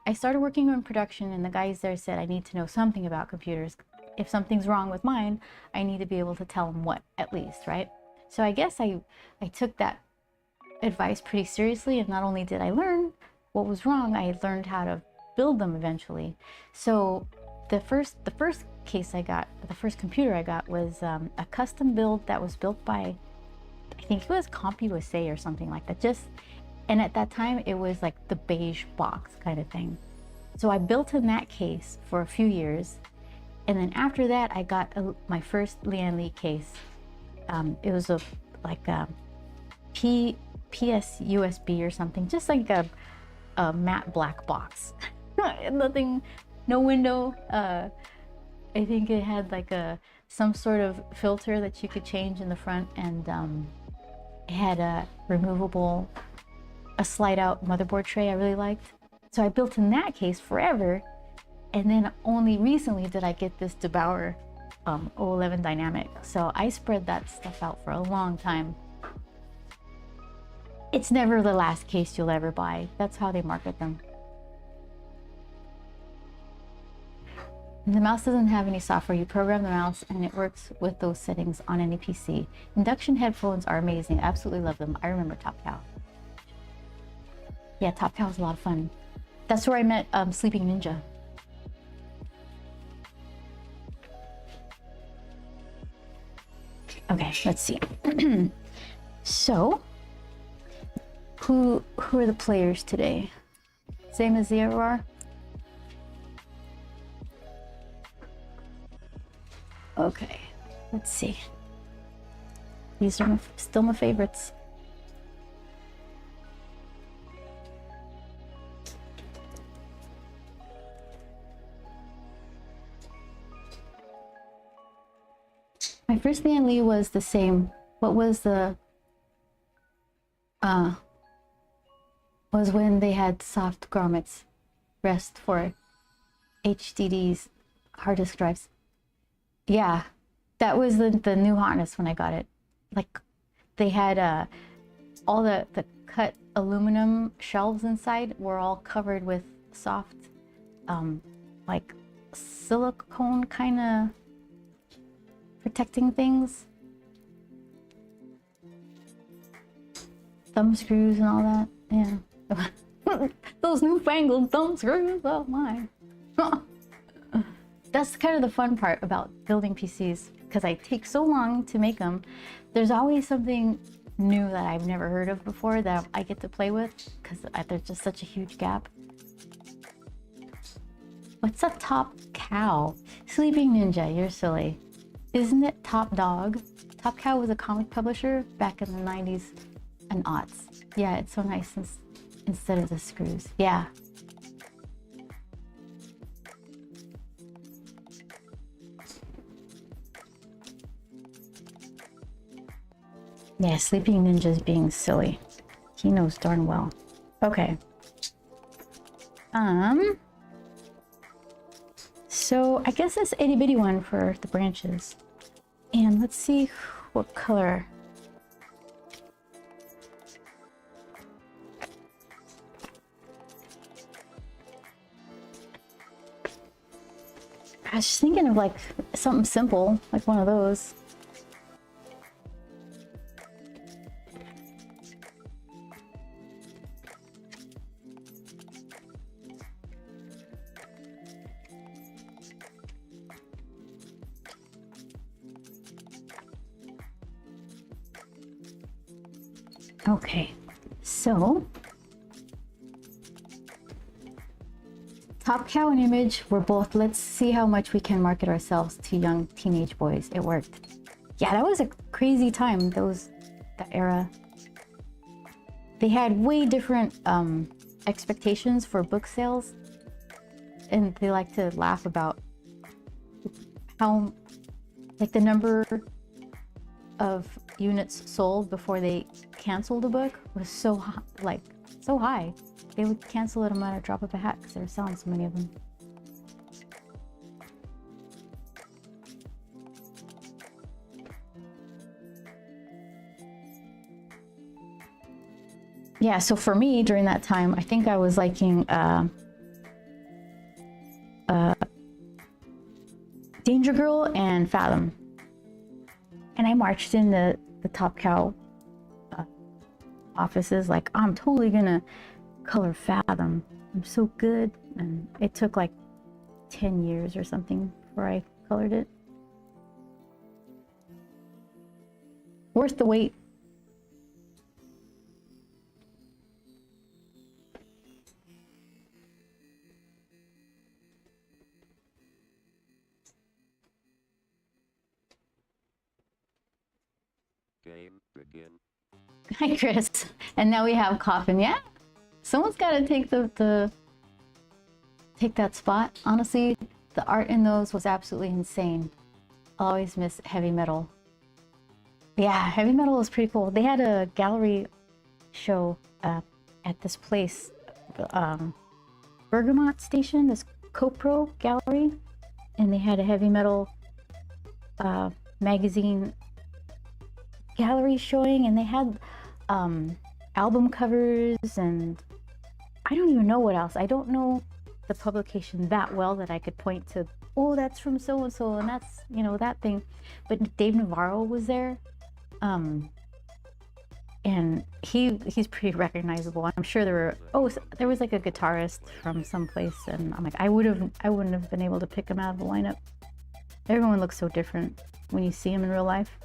I started working on production, and the guys there said I need to know something about computers. If something's wrong with mine, I need to be able to tell them what, at least, right? So I guess I took that advice pretty seriously, and not only did I learn what was wrong, I learned how to build them eventually. So the first case I got, the first computer I got was a custom build that was built by, I think it was CompUSA or something like that. And at that time it was like the beige box kind of thing. So I built in that case for a few years, and then after that I got my first Lian Li case. It was like a PS USB or something, just like a matte black box. Nothing, no window. I think it had like some sort of filter that you could change in the front, and it had a removable, a slide out motherboard tray I really liked. So I built in that case forever, and then only recently did I get this DeBauer 011 dynamic. So I spread that stuff out for a long time. It's never the last case you'll ever buy. That's how they market them. The mouse doesn't have any software. You program the mouse and it works with those settings on any PC. Induction headphones are amazing. Absolutely love them. I remember Top Cow. Yeah, Top Cow was a lot of fun. That's where I met Sleeping Ninja. Okay, let's see. So, who are the players today? Same as the RR? Okay, let's see. These are still my favorites. My first Lian Li was the same. What was the was when they had soft grommets rest for HDDs, hard disk drives. Yeah, that was the new hotness when I got it. Like, they had all the cut aluminum shelves inside were all covered with soft, like silicone kind of protecting things. Thumb screws and all that, yeah. Those newfangled thumb screws, oh my. That's kind of the fun part about building PCs, because I take so long to make them. There's always something new that I've never heard of before that I get to play with, because there's just such a huge gap. What's a Top Cow? Sleeping Ninja, you're silly. Isn't it Top Dog? Top Cow was a comic publisher back in the 90s and aughts. Yeah, it's so nice instead of the screws. Yeah. Yeah, Sleeping Ninja's being silly. He knows darn well. Okay. So I guess this itty bitty one for the branches. And let's see what color. I was just thinking of like something simple, like one of those. Okay, so Top Cow and Image were both, let's see how much we can market ourselves to young teenage boys. It worked. Yeah, that was a crazy time, that era. They had way different expectations for book sales, and they like to laugh about how, like, the number of units sold before they canceled a book was so high, like so high. They would cancel it at a drop of a hat because they were selling so many of them. Yeah, so for me during that time, I think I was liking Danger Girl and Fathom. And I marched in the Top Cow offices like, I'm totally gonna color Fathom. I'm so good. And it took like 10 years or something before I colored it. Worth the wait.
Game begin.
Hi, Chris. And now we have Coffin. Yeah, someone's got to take take that spot. Honestly, the art in those was absolutely insane. I'll always miss Heavy Metal. Yeah, Heavy Metal was pretty cool. They had a gallery show at this place, Bergamot Station, this CoPro gallery, and they had a Heavy Metal magazine gallery showing, and they had album covers, and I don't even know what else. I don't know the publication that well that I could point to, oh, that's from so and so, and that's, you know, that thing. But Dave Navarro was there, and he's pretty recognizable. I'm sure there was like a guitarist from someplace, and I'm like, I wouldn't have been able to pick him out of the lineup. Everyone looks so different when you see him in real life.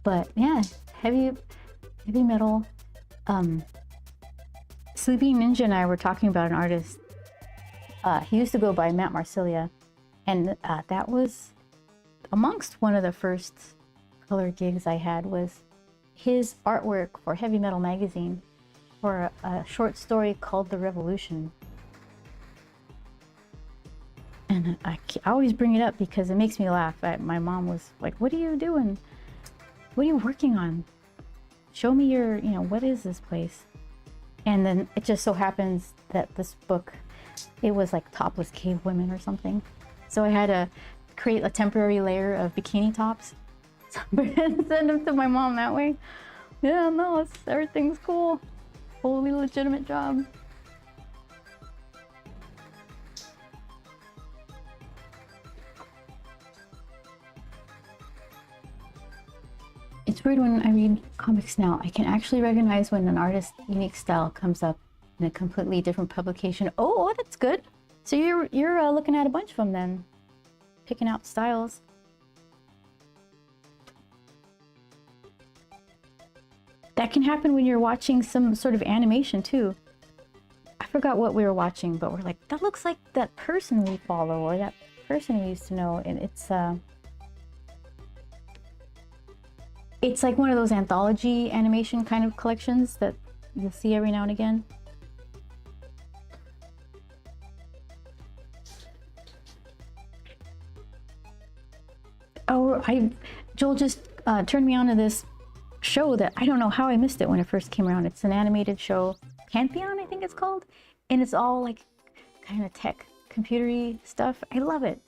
But yeah, heavy metal. Sleeping Ninja and I were talking about an artist. He used to go by Matt Marsilia, and that was amongst one of the first color gigs I had, was his artwork for Heavy Metal magazine for a short story called The Revolution. And I always bring it up because it makes me laugh. My mom was like, what are you doing? What are you working on? Show me your, what is this place? And then it just so happens that this book, it was like topless cave women or something. So I had to create a temporary layer of bikini tops and send them to my mom that way. Yeah, no, everything's cool. Totally legitimate job. It's weird when I read comics now. I can actually recognize when an artist's unique style comes up in a completely different publication. Oh, that's good. So you're looking at a bunch of them then, picking out styles. That can happen when you're watching some sort of animation too. I forgot what we were watching, but we're like, that looks like that person we follow or that person we used to know, and it's like one of those anthology animation kind of collections that you'll see every now and again. Oh, Joel just turned me on to this show that I don't know how I missed it when it first came around. It's an animated show, Pantheon, I think it's called, and it's all like kind of tech, computery stuff. I love it.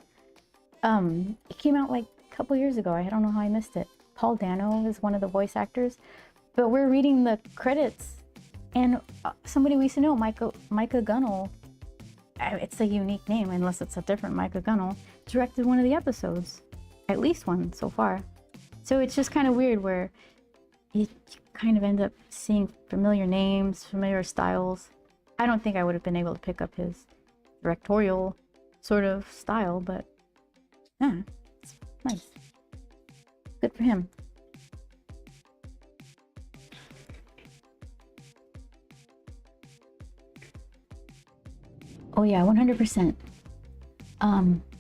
It came out like a couple years ago. I don't know how I missed it. Paul Dano is one of the voice actors, but we're reading the credits, and somebody we used to know, Micah Gunnell. It's a unique name, unless it's a different Micah Gunnell. Directed one of the episodes, at least one so far. So it's just kind of weird where you kind of end up seeing familiar names, familiar styles. I don't think I would have been able to pick up his directorial sort of style, but yeah, it's nice. Good for him. Oh yeah, 100%.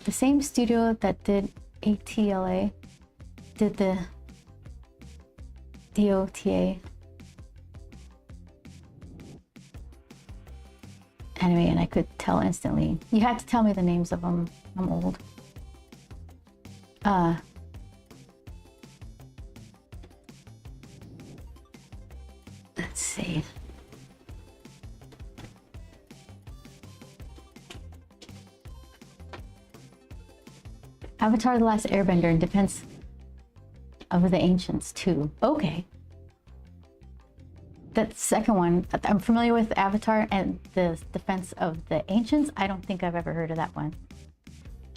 The same studio that did ATLA did the DOTA anime, and I could tell instantly. You had to tell me the names of them. I'm old. Let's see. Avatar: The Last Airbender in Defense of the Ancients 2. Okay. That second one, I'm familiar with Avatar and the Defense of the Ancients. I don't think I've ever heard of that one.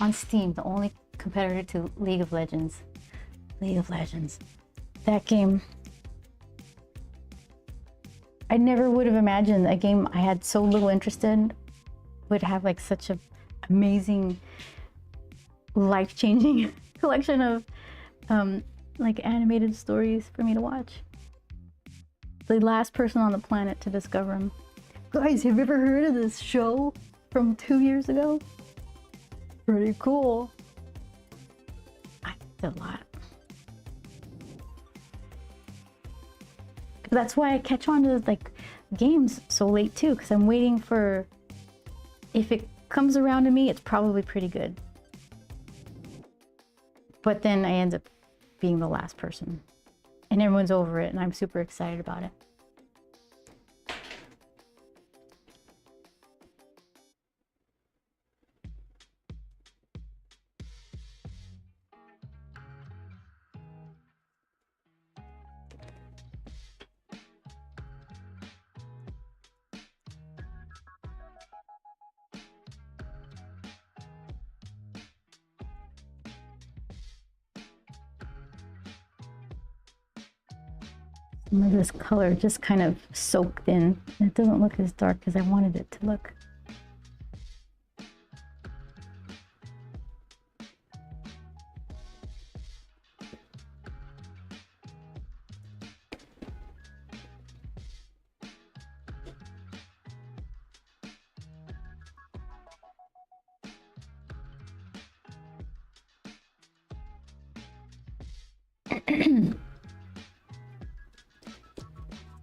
On Steam, the only competitor to League of Legends. League of Legends. That game, I never would have imagined a game I had so little interest in would have like such an amazing, life-changing collection of like animated stories for me to watch. The last person on the planet to discover them. Guys, have you ever heard of this show from 2 years ago? Pretty cool. I did a lot. That's why I catch on to like games so late too, because I'm waiting for, if it comes around to me, it's probably pretty good. But then I end up being the last person. And everyone's over it, and I'm super excited about it. Some of this color just kind of soaked in. It doesn't look as dark as I wanted it to look.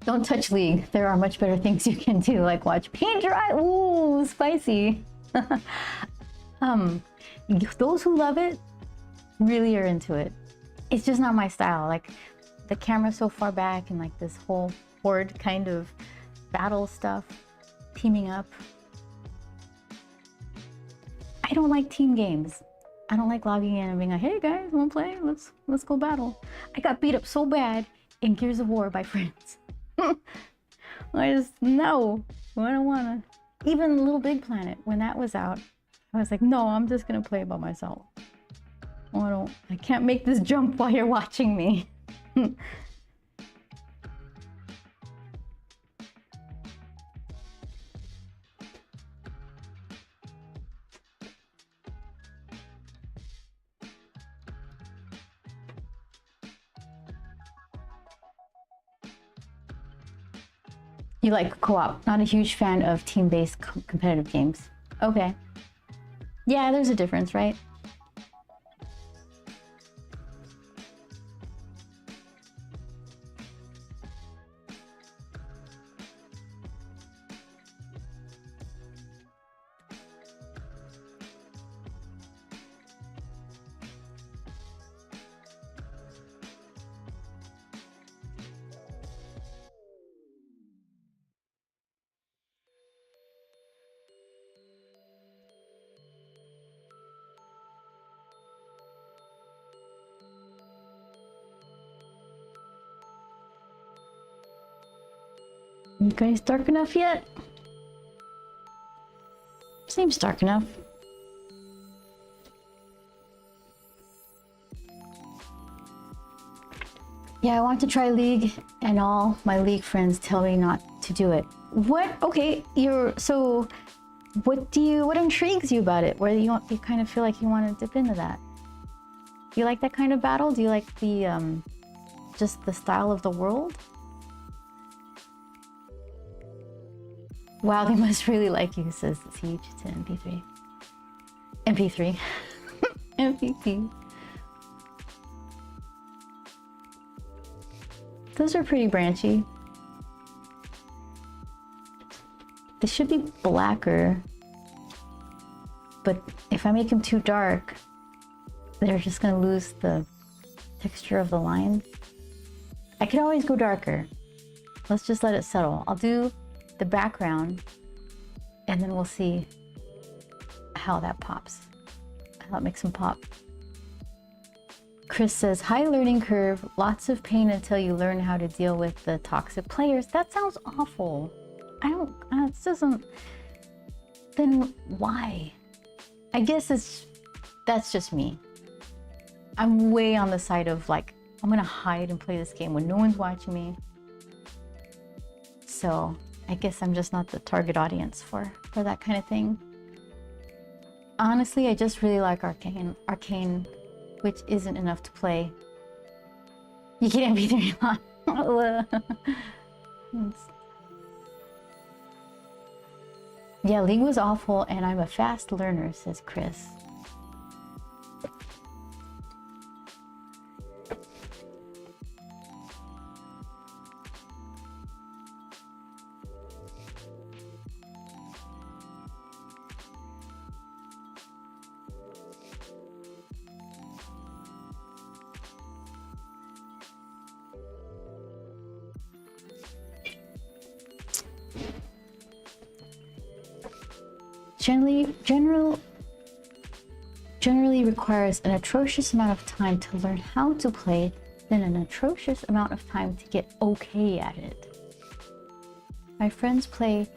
Don't touch League. There are much better things you can do, like watch paint dry. Ooh, spicy. Those who love it really are into it. It's just not my style. Like the camera's so far back and like this whole horde kind of battle stuff, teaming up. I don't like team games. I don't like logging in and being like, hey guys, wanna play? Let's go battle. I got beat up so bad in Gears of War by friends. I just, no, I don't wanna. Even Little Big Planet, when that was out, I was like, no, I'm just gonna play by myself. I can't make this jump while you're watching me. You like co-op, not a huge fan of team-based competitive games. Okay. Yeah, there's a difference, right? You guys dark enough yet? Seems dark enough. Yeah, I want to try League, and all my League friends tell me not to do it. What? Okay, so what intrigues you about it? Where you kind of feel like you want to dip into that? Do you like that kind of battle? Do you like the just the style of the world? Wow, they must really like you, says Siege to MP3. MP3. MP3. Those are pretty branchy. They should be blacker. But if I make them too dark, they're just gonna lose the texture of the line. I could always go darker. Let's just let it settle. I'll do the background and then we'll see how that pops. How it makes them pop. Chris says, high learning curve, lots of pain until you learn how to deal with the toxic players. That sounds awful. It doesn't, then why? I guess that's just me. I'm way on the side of like, I'm gonna hide and play this game when no one's watching me. So I guess I'm just not the target audience for that kind of thing. Honestly, I just really like Arcane, which isn't enough to play. You can't be very long. Yeah, League was awful and I'm a fast learner, says Chris. Generally requires an atrocious amount of time to learn how to play, then an atrocious amount of time to get okay at it. My friends play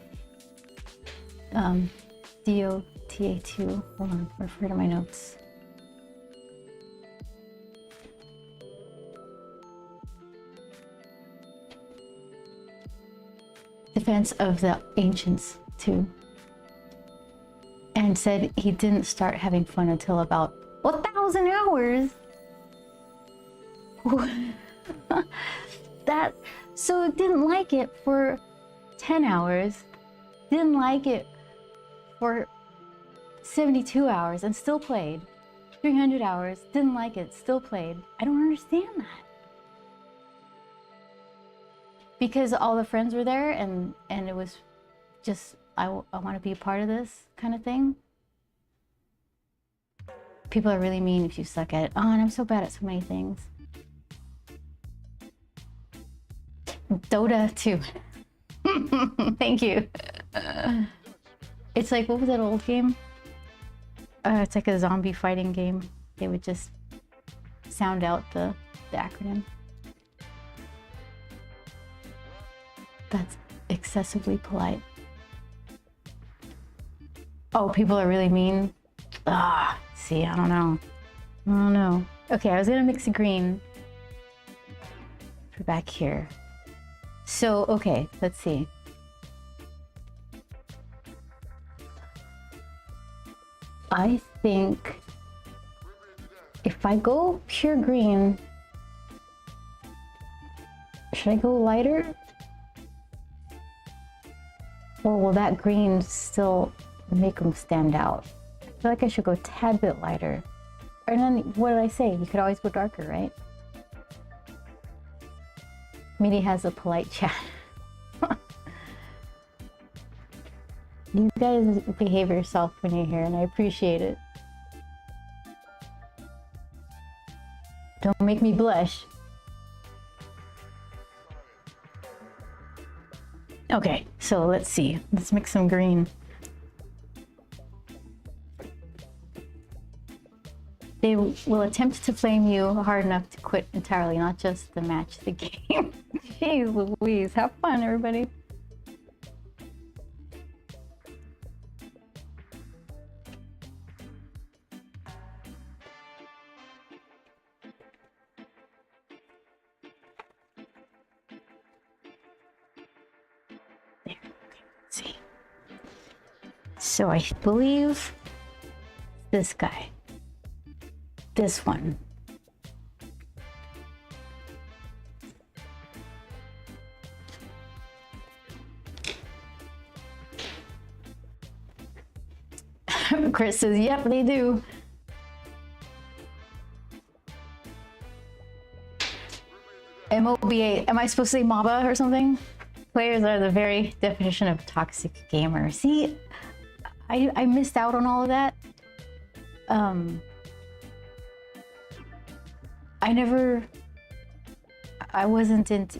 DOTA 2. Hold on, refer to my notes. Defense of the Ancients 2. And said he didn't start having fun until about 1,000 hours. So didn't like it for 10 hours, didn't like it for 72 hours and still played. 300 hours, didn't like it, still played. I don't understand that. Because all the friends were there and it was just, I want to be a part of this kind of thing. People are really mean if you suck at it. Oh, and I'm so bad at so many things. Dota 2. Thank you. It's like, what was that old game? It's like a zombie fighting game. They would just sound out the acronym. That's excessively polite. Oh, people are really mean. See, I don't know. Okay, I was gonna mix a green for back here. So, okay, let's see. I think if I go pure green, should I go lighter? Or will that green still make them stand out? I feel like I should go a tad bit lighter. And then, what did I say? You could always go darker, right? Midi has a polite chat. You guys behave yourself when you're here, and I appreciate it. Don't make me blush. Okay, so let's see. Let's mix some green. They will attempt to flame you hard enough to quit entirely, not just the match, the game. Jeez Louise, have fun, everybody. Let's see. So I believe this guy. This one. Chris says, yep, they do. MOBA. Am I supposed to say MOBA or something? Players are the very definition of toxic gamer. See, I missed out on all of that. I wasn't into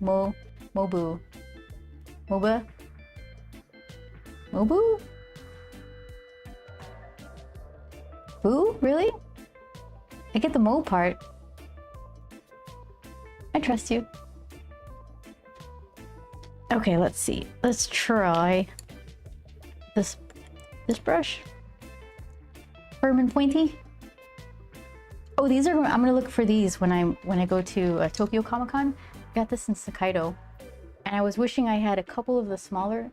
Mobu. MOBA? Mobu? Boo? Really? I get the Mo part. I trust you. Okay, let's see. Let's try this brush. Firm and pointy. Oh, these are. I'm gonna look for these when I go to Tokyo Comic Con. Got this in Hokkaido, and I was wishing I had a couple of the smaller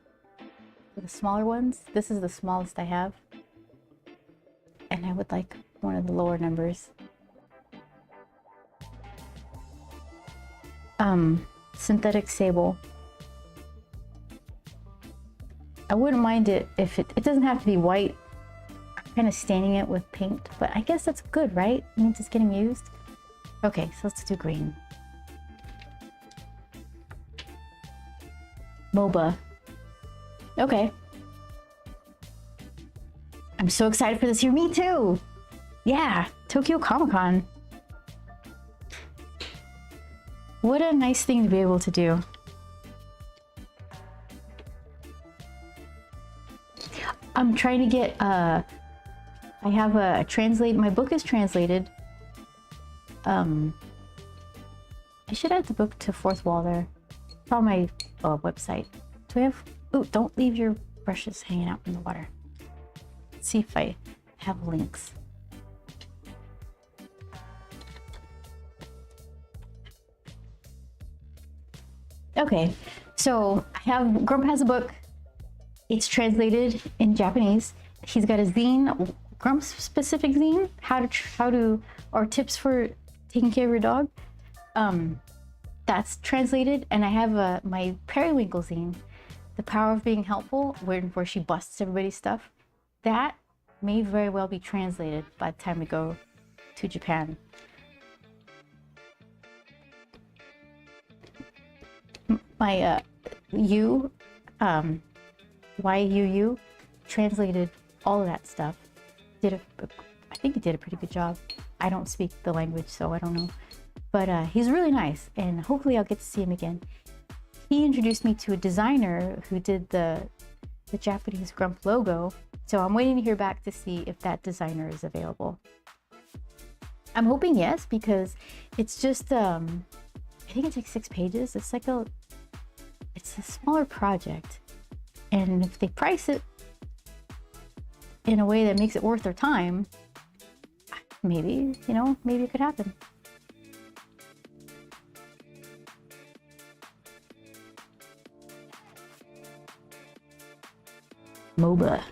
ones. This is the smallest I have, and I would like one of the lower numbers. Synthetic sable. I wouldn't mind it if it doesn't have to be white. I'm kind of staining it with paint, but I guess that's good, right? It means it's getting used. Okay, so let's do green. MOBA. Okay. I'm so excited for this here. Me too. Yeah, Tokyo Comic Con. What a nice thing to be able to do. I'm trying to get, I have a translate, my book is translated. I should add the book to fourth wall there. It's on my website. Do I have, ooh, don't leave your brushes hanging out in the water. Let's see if I have links. Okay, so Grump has a book. It's translated in Japanese. He's got a zine, Grump's specific zine, or tips for taking care of your dog. That's translated, and I have my Periwinkle zine, The Power of Being Helpful, where she busts everybody's stuff. That may very well be translated by the time we go to Japan. My YUU translated all of that stuff. I think he did a pretty good job. I don't speak the language, so I don't know. But he's really nice, and hopefully I'll get to see him again. He introduced me to a designer who did the Japanese Grump logo, so I'm waiting to hear back to see if that designer is available. I'm hoping yes, because it's just, I think it's like 6 pages. It's a smaller project, and if they price it in a way that makes it worth their time, maybe, maybe it could happen. MOBA.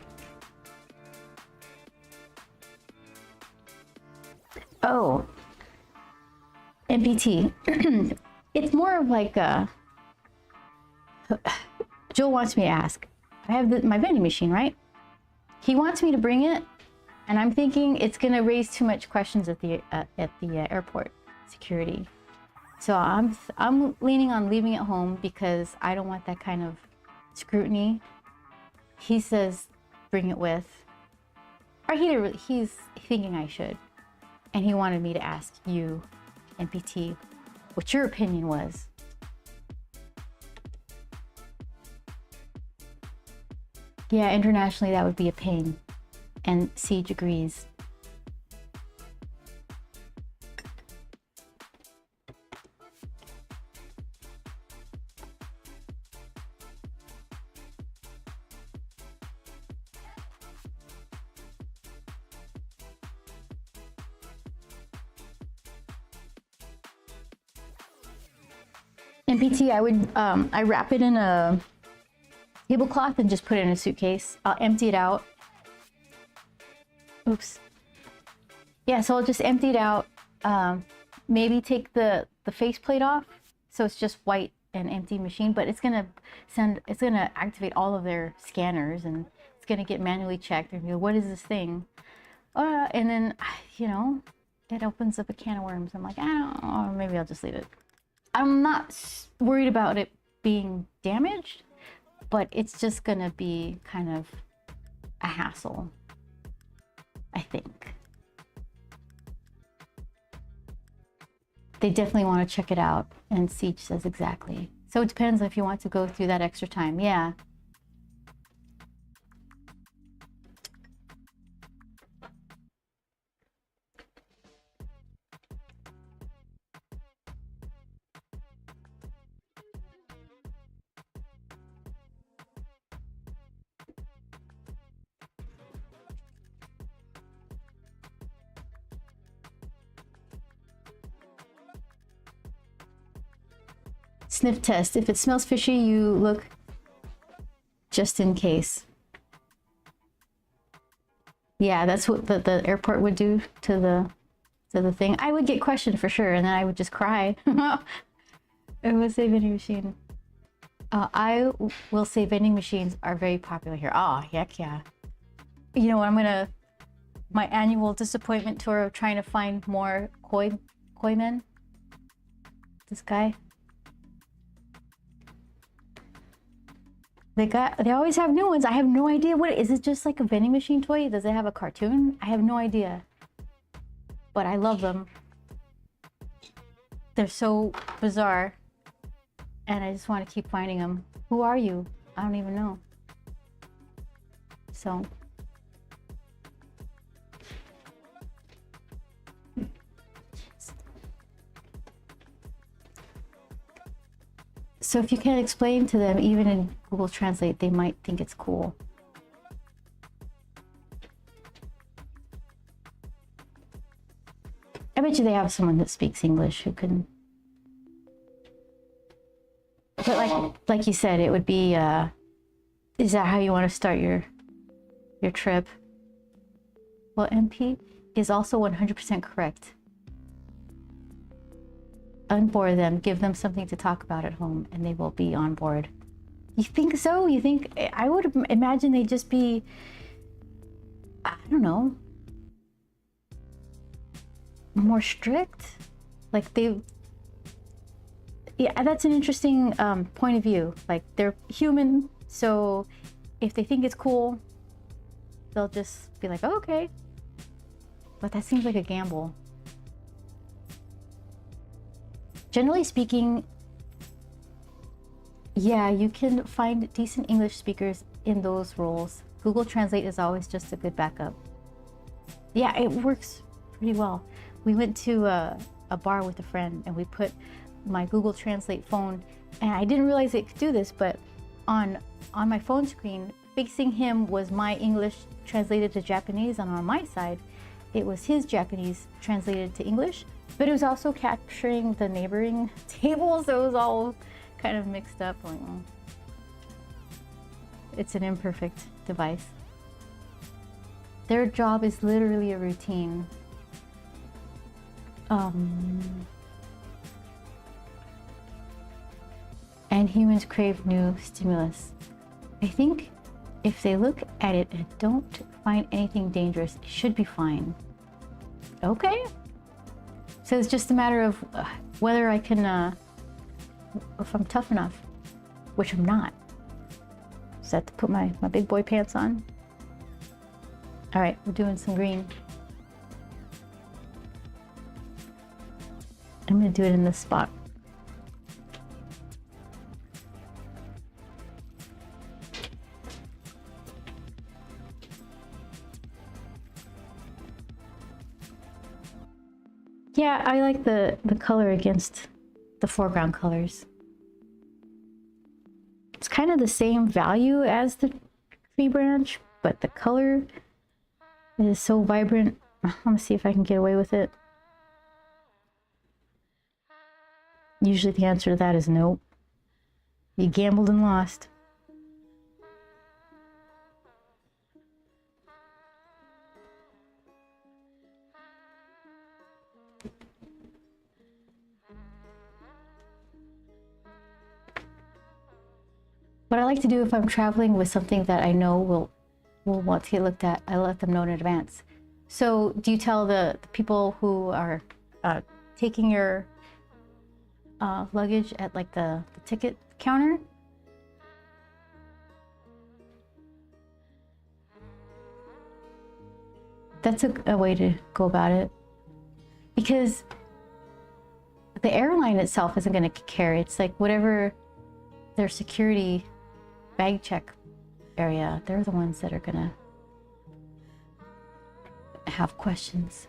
Oh, MPT. It's more of like Joel wants me to ask. I have my vending machine, right? He wants me to bring it, and I'm thinking it's gonna raise too much questions at the airport security. So I'm leaning on leaving it home because I don't want that kind of scrutiny. He says bring it with, or he's thinking I should, and he wanted me to ask you, NPT, what your opinion was. Yeah, internationally that would be a pain. And Siege agrees. NPT, I wrap it in a tablecloth and just put it in a suitcase. I'll empty it out. Oops. Yeah, so I'll just empty it out. Maybe take the faceplate off, so it's just white and empty machine. But it's gonna activate all of their scanners, and it's gonna get manually checked. And go, what is this thing? And then it opens up a can of worms. I'm like, I don't know, maybe I'll just leave it. I'm not worried about it being damaged, but it's just gonna be kind of a hassle, I think. They definitely want to check it out, and Siege says exactly. So it depends if you want to go through that extra time. Yeah. Sniff test. If it smells fishy, you look just in case. Yeah, that's what the airport would do to the thing. I would get questioned for sure, and then I would just cry. It was a vending machine. I will say vending machines are very popular here. Oh, heck yeah. You know, my annual disappointment tour of trying to find more koi men. This guy. They always have new ones. I have no idea what is it. Just like a vending machine toy? Does it have a cartoon? I have no idea. But I love them. They're so bizarre. And I just want to keep finding them. Who are you? I don't even know. So if you can't explain to them, even in Google Translate, they might think it's cool. I bet you they have someone that speaks English who can. But like you said, it would be. Is that how you want to start your trip? Well, MP is also 100% correct. Unbore them, give them something to talk about at home, and they will be on board. You think so? You think? I would imagine they'd just be, I don't know, more strict. Like yeah, that's an interesting point of view. Like, they're human, so if they think it's cool, they'll just be like, oh, okay. But that seems like a gamble. Generally speaking, yeah, you can find decent English speakers in those roles. Google Translate is always just a good backup. Yeah, it works pretty well. We went to a bar with a friend, and we put my Google Translate phone, and I didn't realize it could do this, but on my phone screen, facing him was my English translated to Japanese, and on my side, it was his Japanese translated to English. But it was also capturing the neighboring table, so it was all kind of mixed up. Like, well, it's an imperfect device. Their job is literally a routine. And humans crave new stimulus. I think if they look at it and don't find anything dangerous, it should be fine. Okay. So it's just a matter of whether I can, if I'm tough enough, which I'm not. Just have to put my big boy pants on. All right, we're doing some green. I'm gonna do it in this spot. Yeah, I like the color against the foreground colors. It's kind of the same value as the tree branch, but the color is so vibrant. I'm gonna see if I can get away with it. Usually the answer to that is nope. You gambled and lost. What I like to do if I'm traveling with something that I know will want to get looked at, I let them know in advance. So do you tell the people who are taking your luggage at like the ticket counter? That's a way to go about it, because the airline itself isn't going to care. It's like whatever their security bag check area, they're the ones that are going to have questions.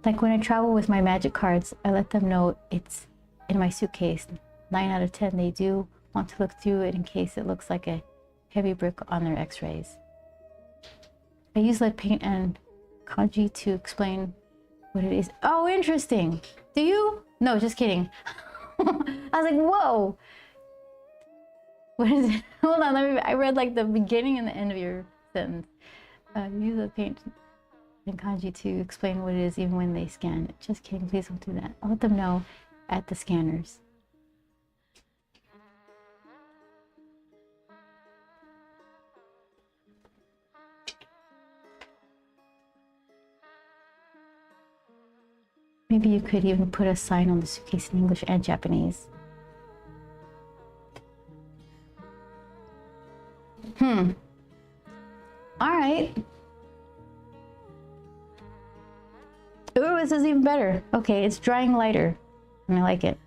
Like when I travel with my magic cards, I let them know it's in my suitcase. 9 out of 10, they do want to look through it in case it looks like a heavy brick on their x-rays. I use lead paint and kanji to explain what it is. Oh, interesting. Do you? No, just kidding. I was like, whoa. What is it? Hold on, I read like the beginning and the end of your sentence. Use lead paint and kanji to explain what it is even when they scan. Just kidding, please don't do that. I'll let them know at the scanners. Maybe you could even put a sign on the suitcase in English and Japanese. All right. Ooh, this is even better. Okay, it's drying lighter, and I like it.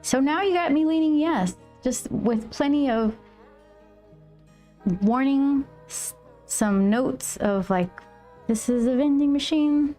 So now you got me leaning yes, just with plenty of warning, some notes of like, this is a vending machine.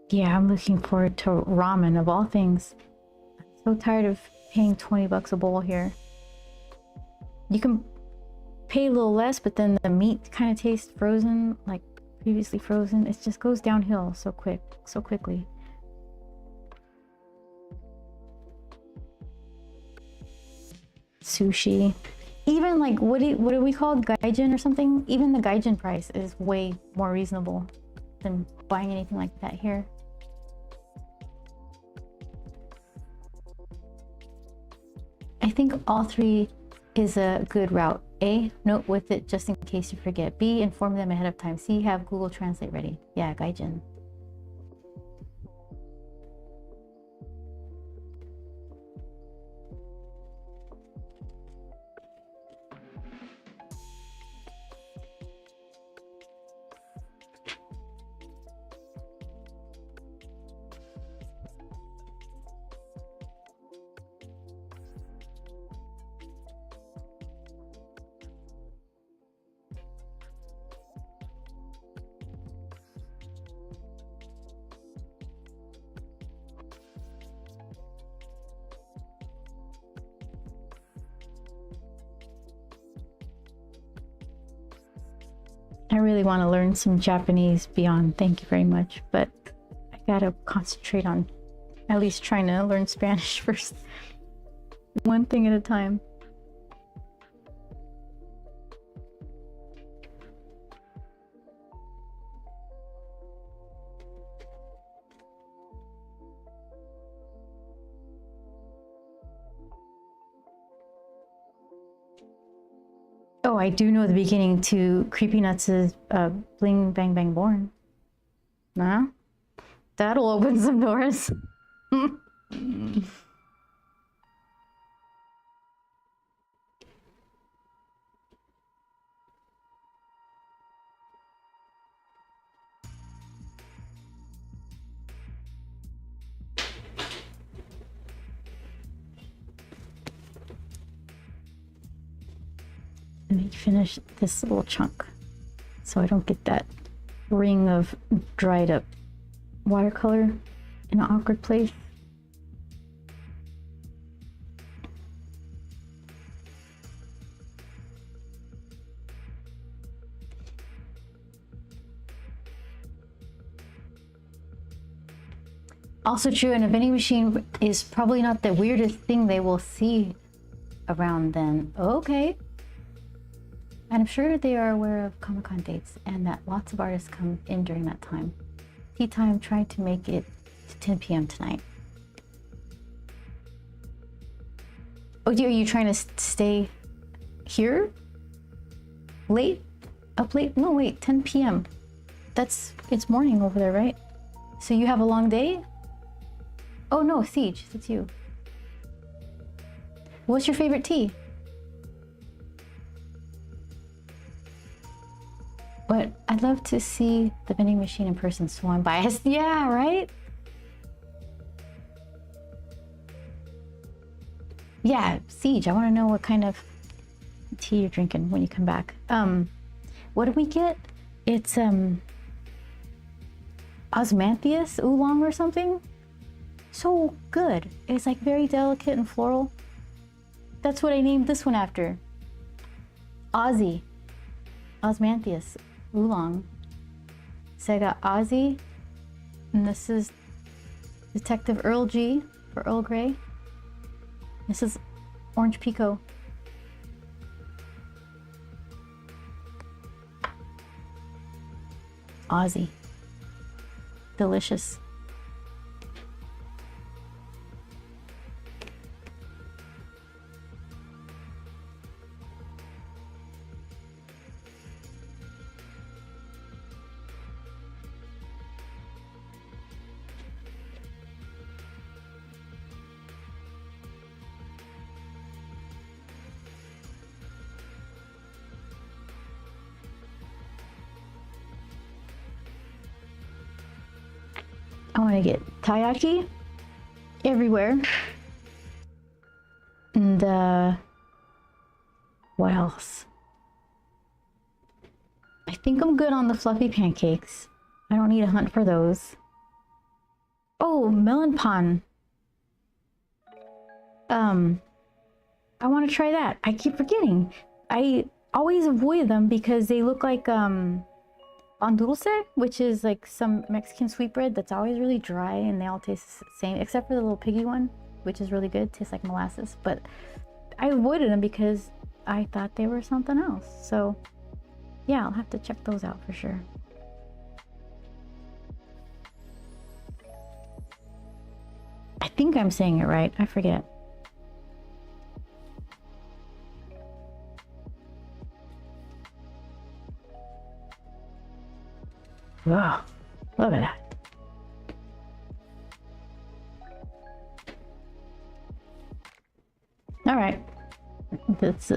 Yeah, I'm looking forward to ramen of all things. I'm so tired of paying 20 bucks a bowl here. You can pay a little less, but then the meat kind of tastes frozen, like previously frozen. It just goes downhill so quickly. Sushi. Even like, what are we called? Gaijin or something? Even the gaijin price is way more reasonable than buying anything like that here. I think all three is a good route. A, note with it just in case you forget. B, inform them ahead of time. C, have Google Translate ready. Yeah, gaijin. I really want to learn some Japanese beyond thank you very much, but I gotta concentrate on at least trying to learn Spanish first. One thing at a time. Oh, I do know the beginning to Creepy Nuts' Bling Bang Bang Born. Nah? That'll open some doors. Let me finish this little chunk so I don't get that ring of dried up watercolor in an awkward place. Also true, and a vending machine is probably not the weirdest thing they will see around then. Okay. And I'm sure they are aware of Comic-Con dates and that lots of artists come in during that time. Tea time, trying to make it to 10 p.m. tonight. Oh, are you trying to stay here? Late? Up late? No, wait, 10 p.m. It's morning over there, right? So you have a long day? Oh no, Siege, that's you. What's your favorite tea? But I'd love to see the vending machine in person, so I'm biased. Yeah, right? Yeah, Siege, I want to know what kind of tea you're drinking when you come back. What did we get? It's Osmanthus oolong or something. So good. It's like very delicate and floral. That's what I named this one after. Ozzy. Osmanthus oolong. So I got Ozzy, and this is Detective Earl G for Earl Grey. This is Orange Pico. Ozzy. Delicious. I want to get taiyaki everywhere. And what else? I think I'm good on the fluffy pancakes. I don't need to hunt for those. Oh, melon pan. I want to try that. I keep forgetting. I always avoid them because they look like pan dulce, which is like some Mexican sweetbread that's always really dry, and they all taste the same except for the little piggy one, which is really good. Tastes like molasses. But I avoided them because I thought they were something else. So yeah, I'll have to check those out for sure. I think I'm saying it right. I forget. Wow, look at that. All right, that's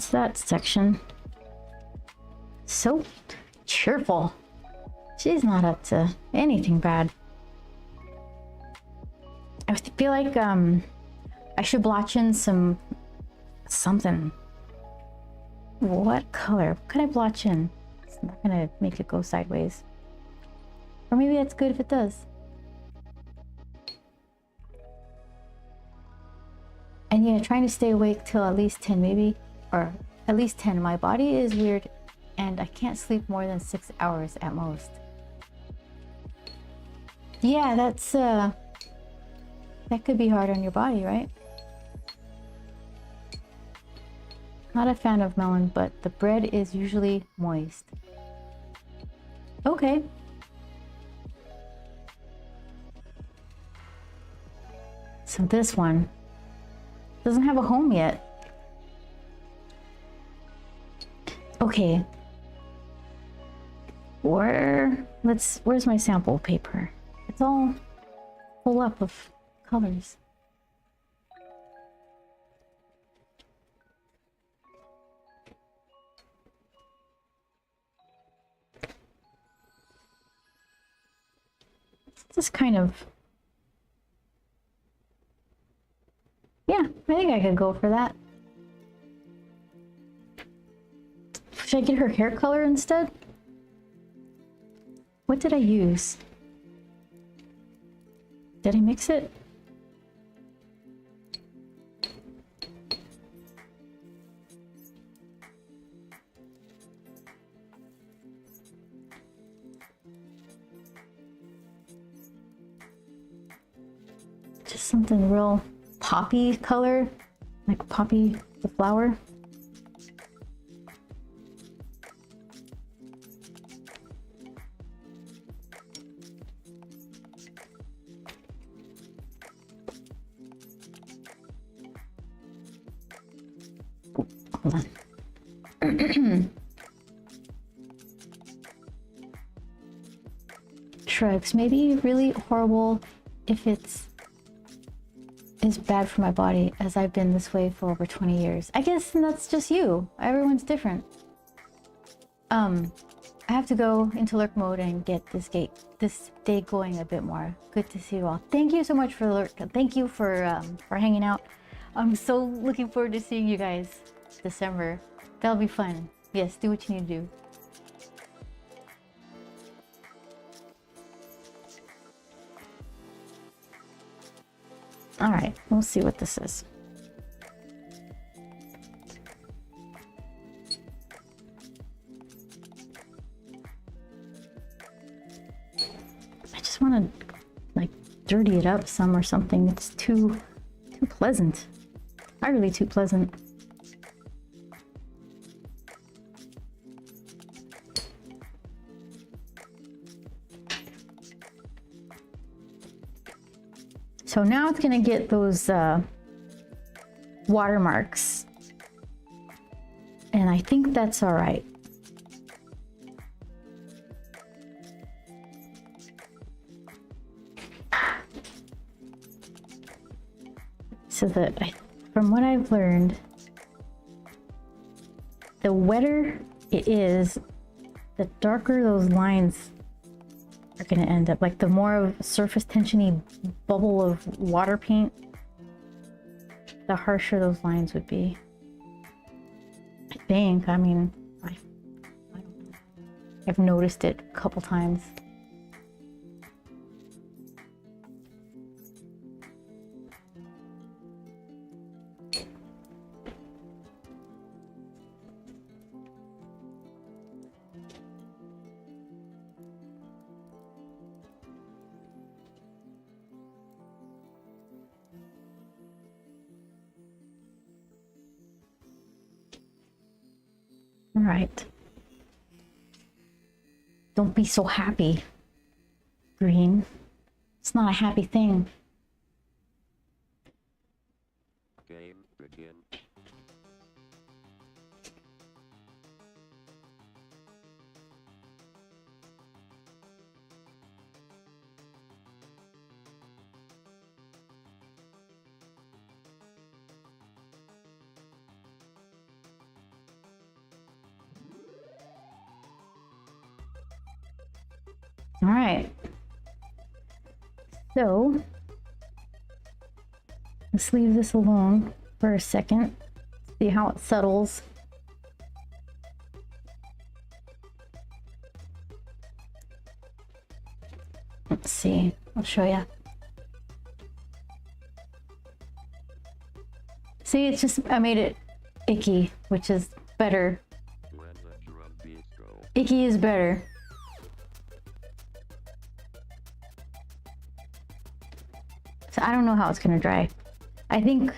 that section. So cheerful. She's not up to anything bad. I feel like I should blotch in something. What color? What could I blotch in? It's not gonna make it go sideways. Or maybe that's good if it does. And yeah, trying to stay awake till at least 10 maybe. Or at least 10. My body is weird and I can't sleep more than 6 hours at most. Yeah, that's that could be hard on your body, right? Not a fan of melon, but the bread is usually moist. Okay. So this one, Doesn't have a home yet. Okay. Where's my sample paper? It's all full up of colors. Just kind of, yeah, I think I could go for that. Should I get her hair color instead? What did I use? Did I mix it? Just something real poppy color, like Poppy the flower. Hold on. Shrugs. Maybe really horrible if it's is bad for my body, as I've been this way for over 20 years. I guess that's just you. Everyone's different. I have to go into lurk mode and get this day going a bit more. Good to see you all. Thank you so much for lurk. Thank you for hanging out. I'm so looking forward to seeing you guys December. That'll be fun. Yes, do what you need to do. All right, we'll see what this is. I just want to like dirty it up some or something. It's too pleasant. Not really too pleasant. So now it's gonna get those watermarks, and I think that's all right. So from what I've learned, the wetter it is, the darker those lines are going to end up. Like the more of surface tensiony bubble of water paint, the harsher those lines would be. I think. I mean, I don't know. I've noticed it a couple times. All right. Don't be so happy, green. It's not a happy thing.
Game begin.
All right. So let's leave this alone for a second. See how it settles. Let's see. I'll show you. See, it's just, I made it icky, which is better.
When the drum beats go.
Icky is better. So I don't know how it's gonna dry. I think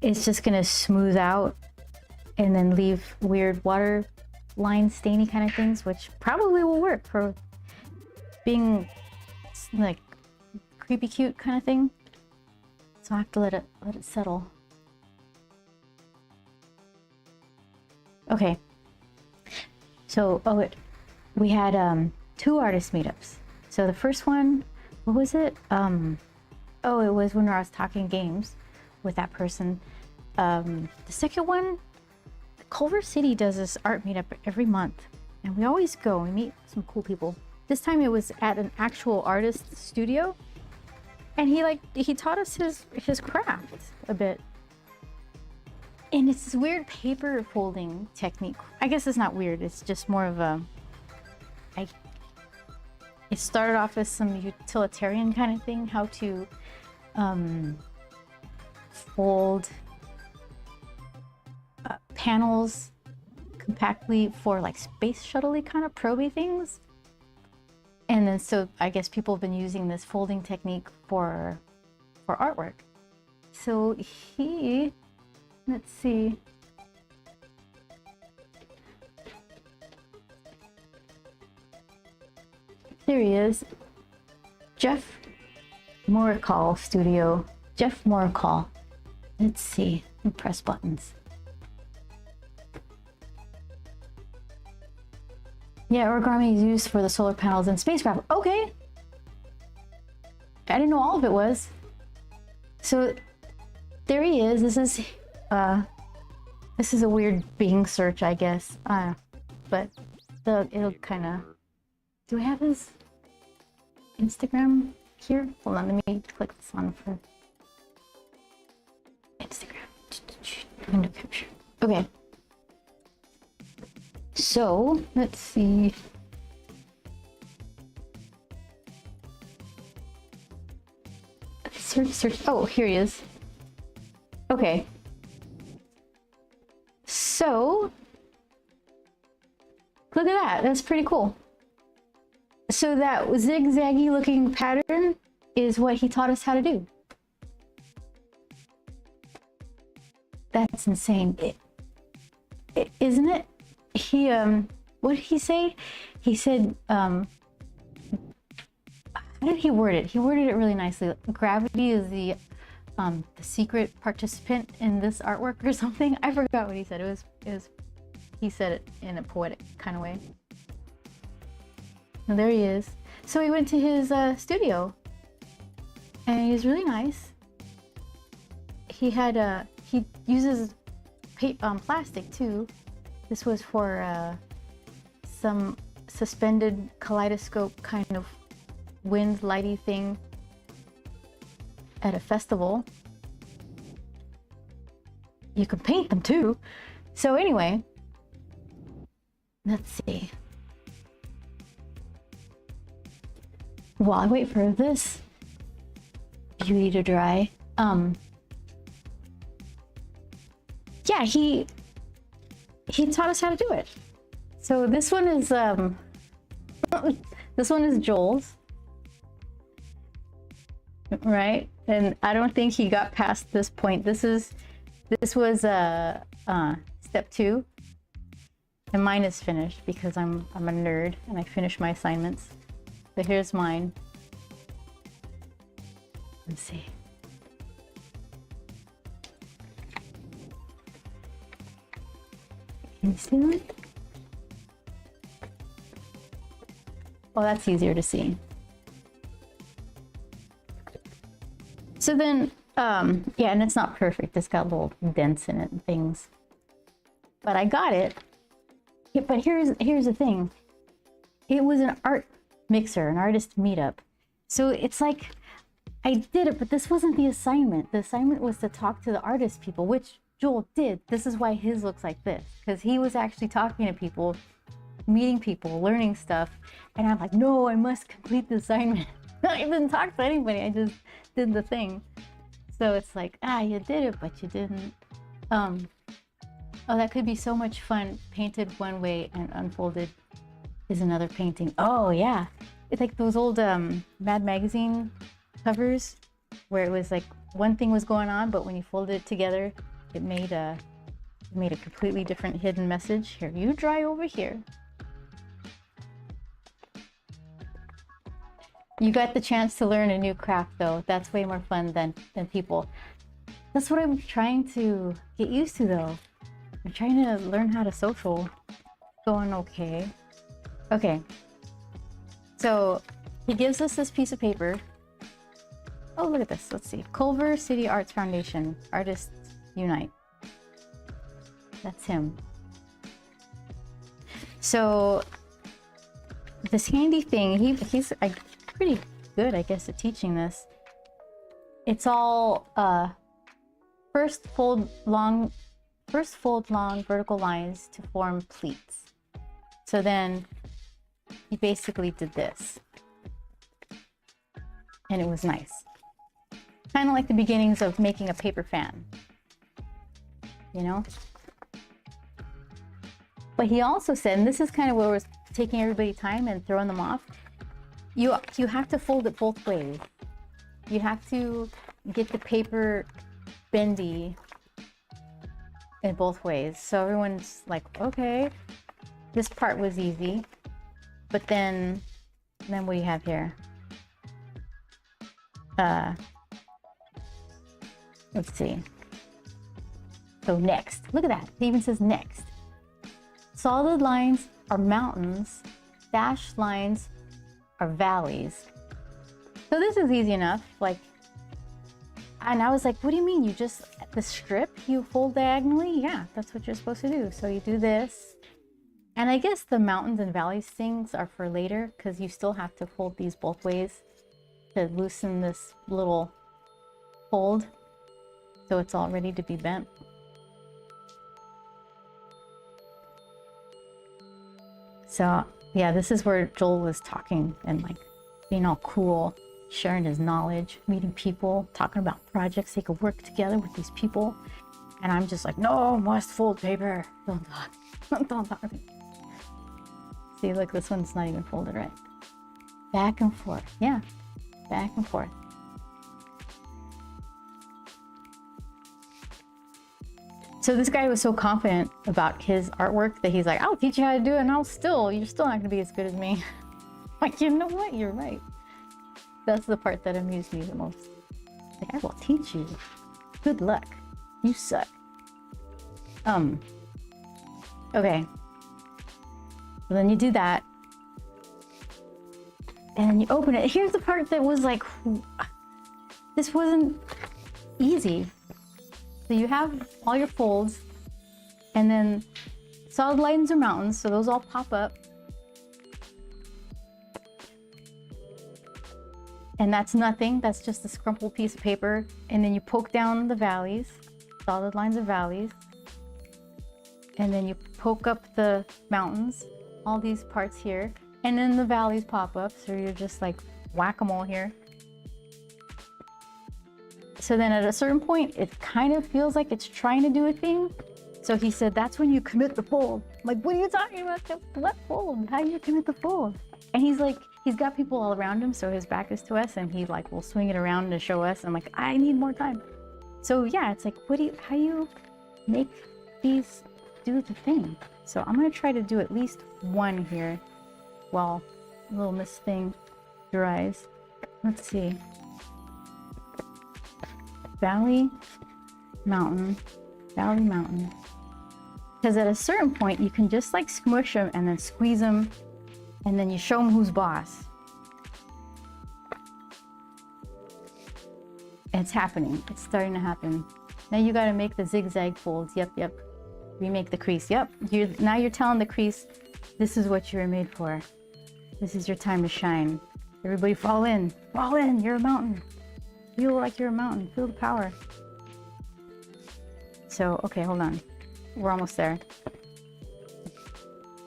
it's just gonna smooth out and then leave weird water line stainy kind of things, which probably will work for being like creepy cute kind of thing. So I have to let it settle. Okay. So, we had 2 artist meetups. So the first one, what was it? Oh, it was when I was talking games with that person. The second one, Culver City does this art meetup every month, and we always go. We meet some cool people. This time it was at an actual artist studio, and he taught us his craft a bit. And it's this weird paper folding technique. I guess it's not weird. It's just more of a. It started off as some utilitarian kind of thing, how to fold panels compactly for like space shuttle-y kind of proby things. And then so I guess people have been using this folding technique for artwork. So let's see. There he is. Jeff Moricall Studio. Jeff Moricall. Let's see. Let me press buttons. Yeah, origami is used for the solar panels and spacecraft. Okay. I didn't know all of it was. So there he is. This is a weird Bing search, I guess. But it'll kind of. Do I have his Instagram here? Hold on, let me click this on for Instagram. Window capture. Okay. So let's see. Search. Oh, here he is. Okay. So look at that. That's pretty cool. So that zigzaggy looking pattern is what he taught us how to do. That's insane. Isn't it? He what did he say? He said how did he word it? He worded it really nicely. Gravity is the secret participant in this artwork or something. I forgot what he said. It was he said it in a poetic kind of way. And there he is. So we went to his studio, and he's really nice. He uses plastic too. This was for some suspended kaleidoscope kind of wind lighty thing at a festival. You can paint them too. So anyway, let's see. While I wait for this beauty to dry, yeah, he taught us how to do it. So this one is Joel's, right? And I don't think he got past this point. This was step 2, and mine is finished because I'm a nerd and I finish my assignments. So here's mine. Let's see. Can you see that? Well, that's easier to see. So then, yeah, and it's not perfect. It's got little dents in it and things. But I got it. Yeah, but here's the thing. It was an art mixer, an artist meetup. So it's like, I did it, but this wasn't the assignment. The assignment was to talk to the artist people, which Joel did. This is why his looks like this, because he was actually talking to people, meeting people, learning stuff. And I'm like, no, I must complete the assignment. I didn't talk to anybody. I just did the thing. So it's like, you did it, but you didn't. Oh, that could be so much fun. Painted one way and unfolded is another painting. Oh yeah, it's like those old Mad Magazine covers where it was like one thing was going on, but when you folded it together, it made a completely different hidden message. Here, you dry over here. You got the chance to learn a new craft though. That's way more fun than people. That's what I'm trying to get used to though. I'm trying to learn how to social. Going okay. Okay. So he gives us this piece of paper. Oh, look at this. Let's see. Culver City Arts Foundation. Artists Unite. That's him. So this handy thing, he's pretty good, I guess, at teaching this. It's all first fold long vertical lines to form pleats. So then he basically did this. And it was nice. Kind of like the beginnings of making a paper fan. You know? But he also said, and this is kind of where we're taking everybody time and throwing them off, you have to fold it both ways. You have to get the paper bendy in both ways. So everyone's like, okay, this part was easy. But then what do you have here? Let's see. So next, look at that. It even says next. Solid lines are mountains, dashed lines are valleys. So this is easy enough. Like, and I was like, what do you mean? You just, the strip, you fold diagonally? Yeah, that's what you're supposed to do. So you do this. And I guess the mountains and valleys things are for later because you still have to fold these both ways to loosen this little fold. So it's all ready to be bent. So yeah, this is where Joel was talking and like being all cool, sharing his knowledge, meeting people, talking about projects they could work together with these people. And I'm just like, no, must fold paper. Don't talk. Don't talk. See, look, this one's not even folded right. Back and forth. Yeah, back and forth. So this guy was so confident about his artwork that he's like, I'll teach you how to do it and you're still not gonna be as good as me. Like, you know what? You're right. That's the part that amused me the most. Like, I will teach you. Good luck. You suck. Okay. So then you do that. And then you open it. Here's the part that was like, this wasn't easy. So you have all your folds, and then solid lines are mountains, so those all pop up. And that's nothing, that's just a scrumpled piece of paper. And then you poke down the valleys, solid lines of valleys. And then you poke up the mountains, all these parts here. And then the valleys pop up, so you're just like whack-a-mole here. So then at a certain point, it kind of feels like it's trying to do a thing. So he said, that's when you commit the fold. I'm like, what are you talking about? What fold? How do you commit the fold? And he's like, he's got people all around him, so his back is to us, and he like will swing it around to show us. I'm like, I need more time. So yeah, it's like, how do you make these do the thing? So I'm gonna try to do at least one here while little Miss Thing dries. Let's see. Valley, mountain, valley, mountain. Because at a certain point, you can just like smush them and then squeeze them, and then you show them who's boss. It's happening. It's starting to happen. Now you got to make the zigzag folds. Yep. Remake the crease. Yep. Now you're telling the crease, this is what you were made for. This is your time to shine. Everybody fall in. Fall in. You're a mountain. Feel like you're a mountain. Feel the power. So, okay, hold on. We're almost there.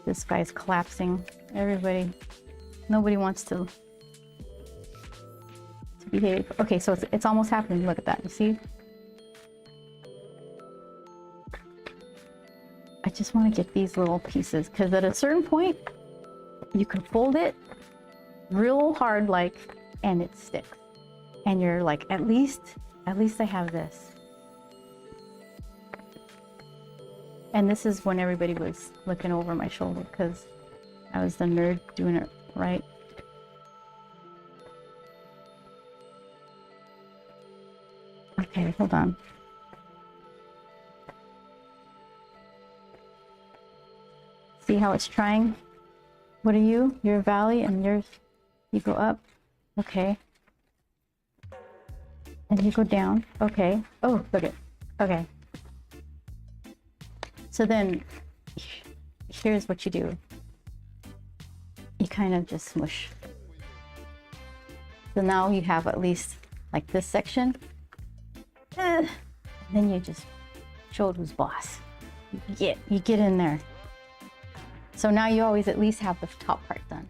This guy's collapsing. Everybody, nobody wants to behave. Okay, so it's almost happening. Look at that. You see? I just want to get these little pieces because at a certain point, you can fold it real hard, like, and it sticks. And you're like, at least I have this. And this is when everybody was looking over my shoulder because I was the nerd doing it right. Okay, hold on. how it's trying? What are you? You're a valley and you go up. Okay. And you go down. Okay. Oh, look it. Okay. So then here's what you do. You kind of just smush. So now you have at least like this section. And then you just showed who's boss. You get in there. So now you always at least have the top part done.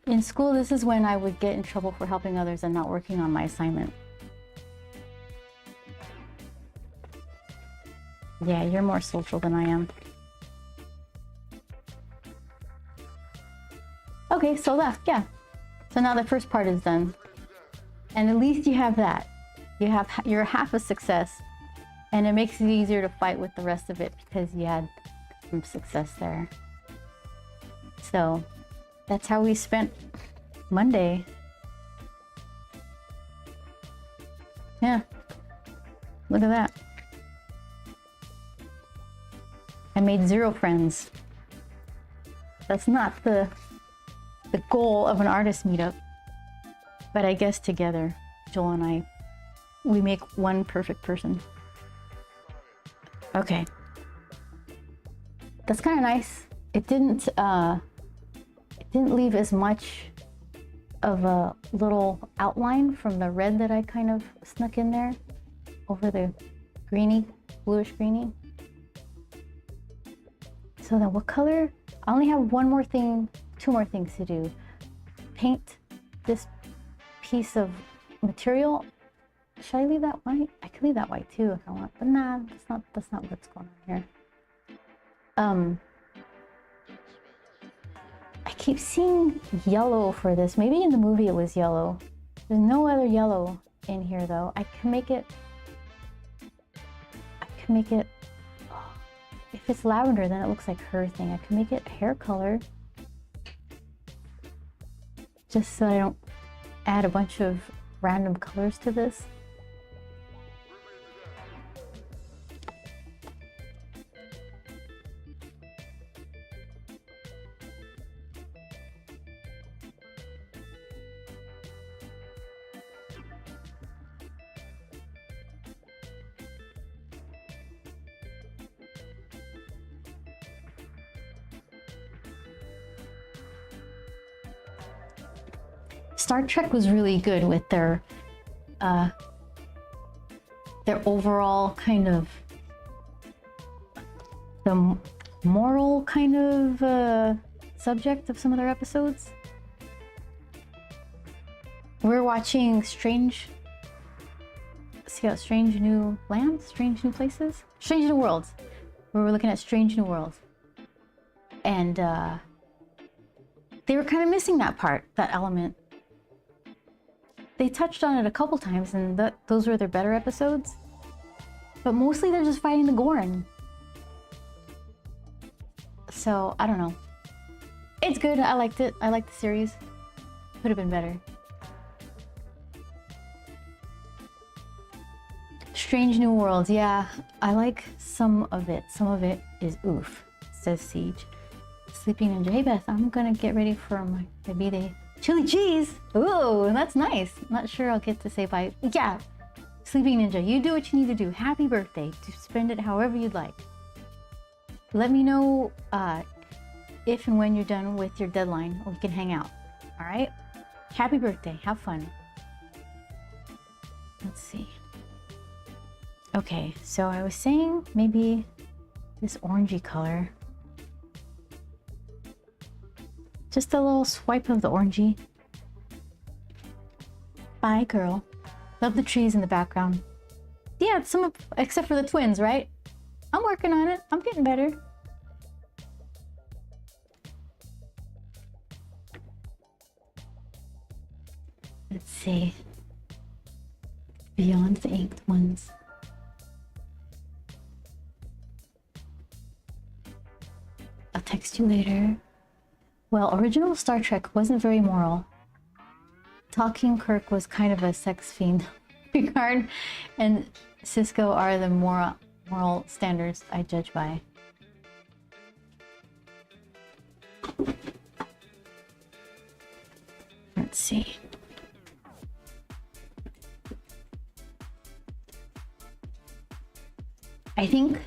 In school, this is when I would get in trouble for helping others and not working on my assignment. Yeah, you're more social than I am. Okay, so left, yeah. So now the first part is done. And at least you have that. You're half a success. And it makes it easier to fight with the rest of it because you had some success there. So that's how we spent Monday. Yeah. Look at that. I made 0 friends. That's not the goal of an artist meetup. But I guess together, Joel and I, we make one perfect person. Okay. That's kind of nice. It didn't leave as much of a little outline from the red that I kind of snuck in there over the greeny, bluish greeny. So then what color? I only have 2 more things to do. Paint this piece of material. Should I leave that white? I could leave that white too if I want, but nah, that's not what's going on here. I keep seeing yellow for this. Maybe in the movie it was yellow. There's no other yellow in here though. I can make it, oh, if it's lavender then it looks like her thing. I can make it hair color. Just so I don't add a bunch of random colors to this. Star Trek was really good with their overall kind of the moral kind of subject of some of their episodes. We're watching Strange New Lands, Strange New Places, Strange New Worlds. We were looking at Strange New Worlds, and they were kind of missing that part, that element. They touched on it a couple times, and those were their better episodes. But mostly they're just fighting the Goron. So, I don't know. It's good. I liked it. I liked the series. Could have been better. Strange New Worlds. Yeah, I like some of it. Some of it is oof, says Siege. Sleeping Ninja. Hey, Beth, I'm gonna get ready for my B-Day. Chili cheese! Ooh, that's nice. Not sure I'll get to say bye. Yeah, Sleeping Ninja, you do what you need to do. Happy birthday. To spend it however you'd like. Let me know if and when you're done with your deadline, or we can hang out. All right? Happy birthday. Have fun. Let's see. Okay, so I was saying maybe this orangey color. Just a little swipe of the orangey. Bye, girl. Love the trees in the background. Yeah, except for the twins, right? I'm working on it. I'm getting better. Let's see. Beyond the inked ones. I'll text you later. Well, original Star Trek wasn't very moral. Talking Kirk was kind of a sex fiend. Picard and Cisco are the moral standards I judge by. Let's see. I think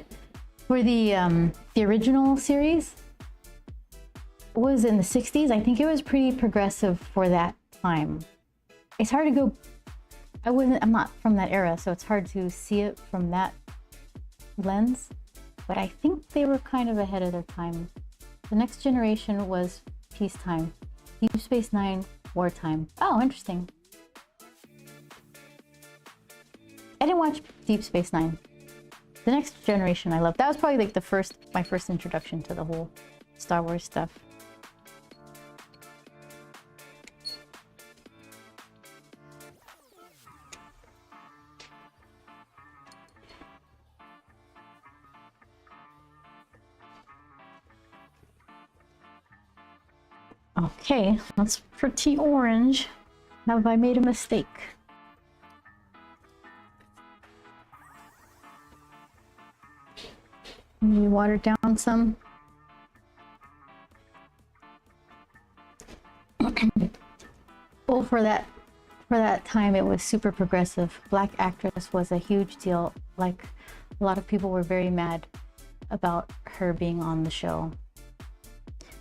for the original series was in the 60s. I think it was pretty progressive for that time. It's hard to go. I'm not from that era, so it's hard to see it from that lens. But I think they were kind of ahead of their time. The Next Generation was peacetime. Deep Space Nine, wartime. Oh, interesting. I didn't watch Deep Space Nine. The Next Generation I loved. That was probably like my first introduction to the whole Star Wars stuff. Okay, that's pretty orange. Have I made a mistake? Maybe water down some. Well, for that time, it was super progressive. Black actress was a huge deal. Like, a lot of people were very mad about her being on the show.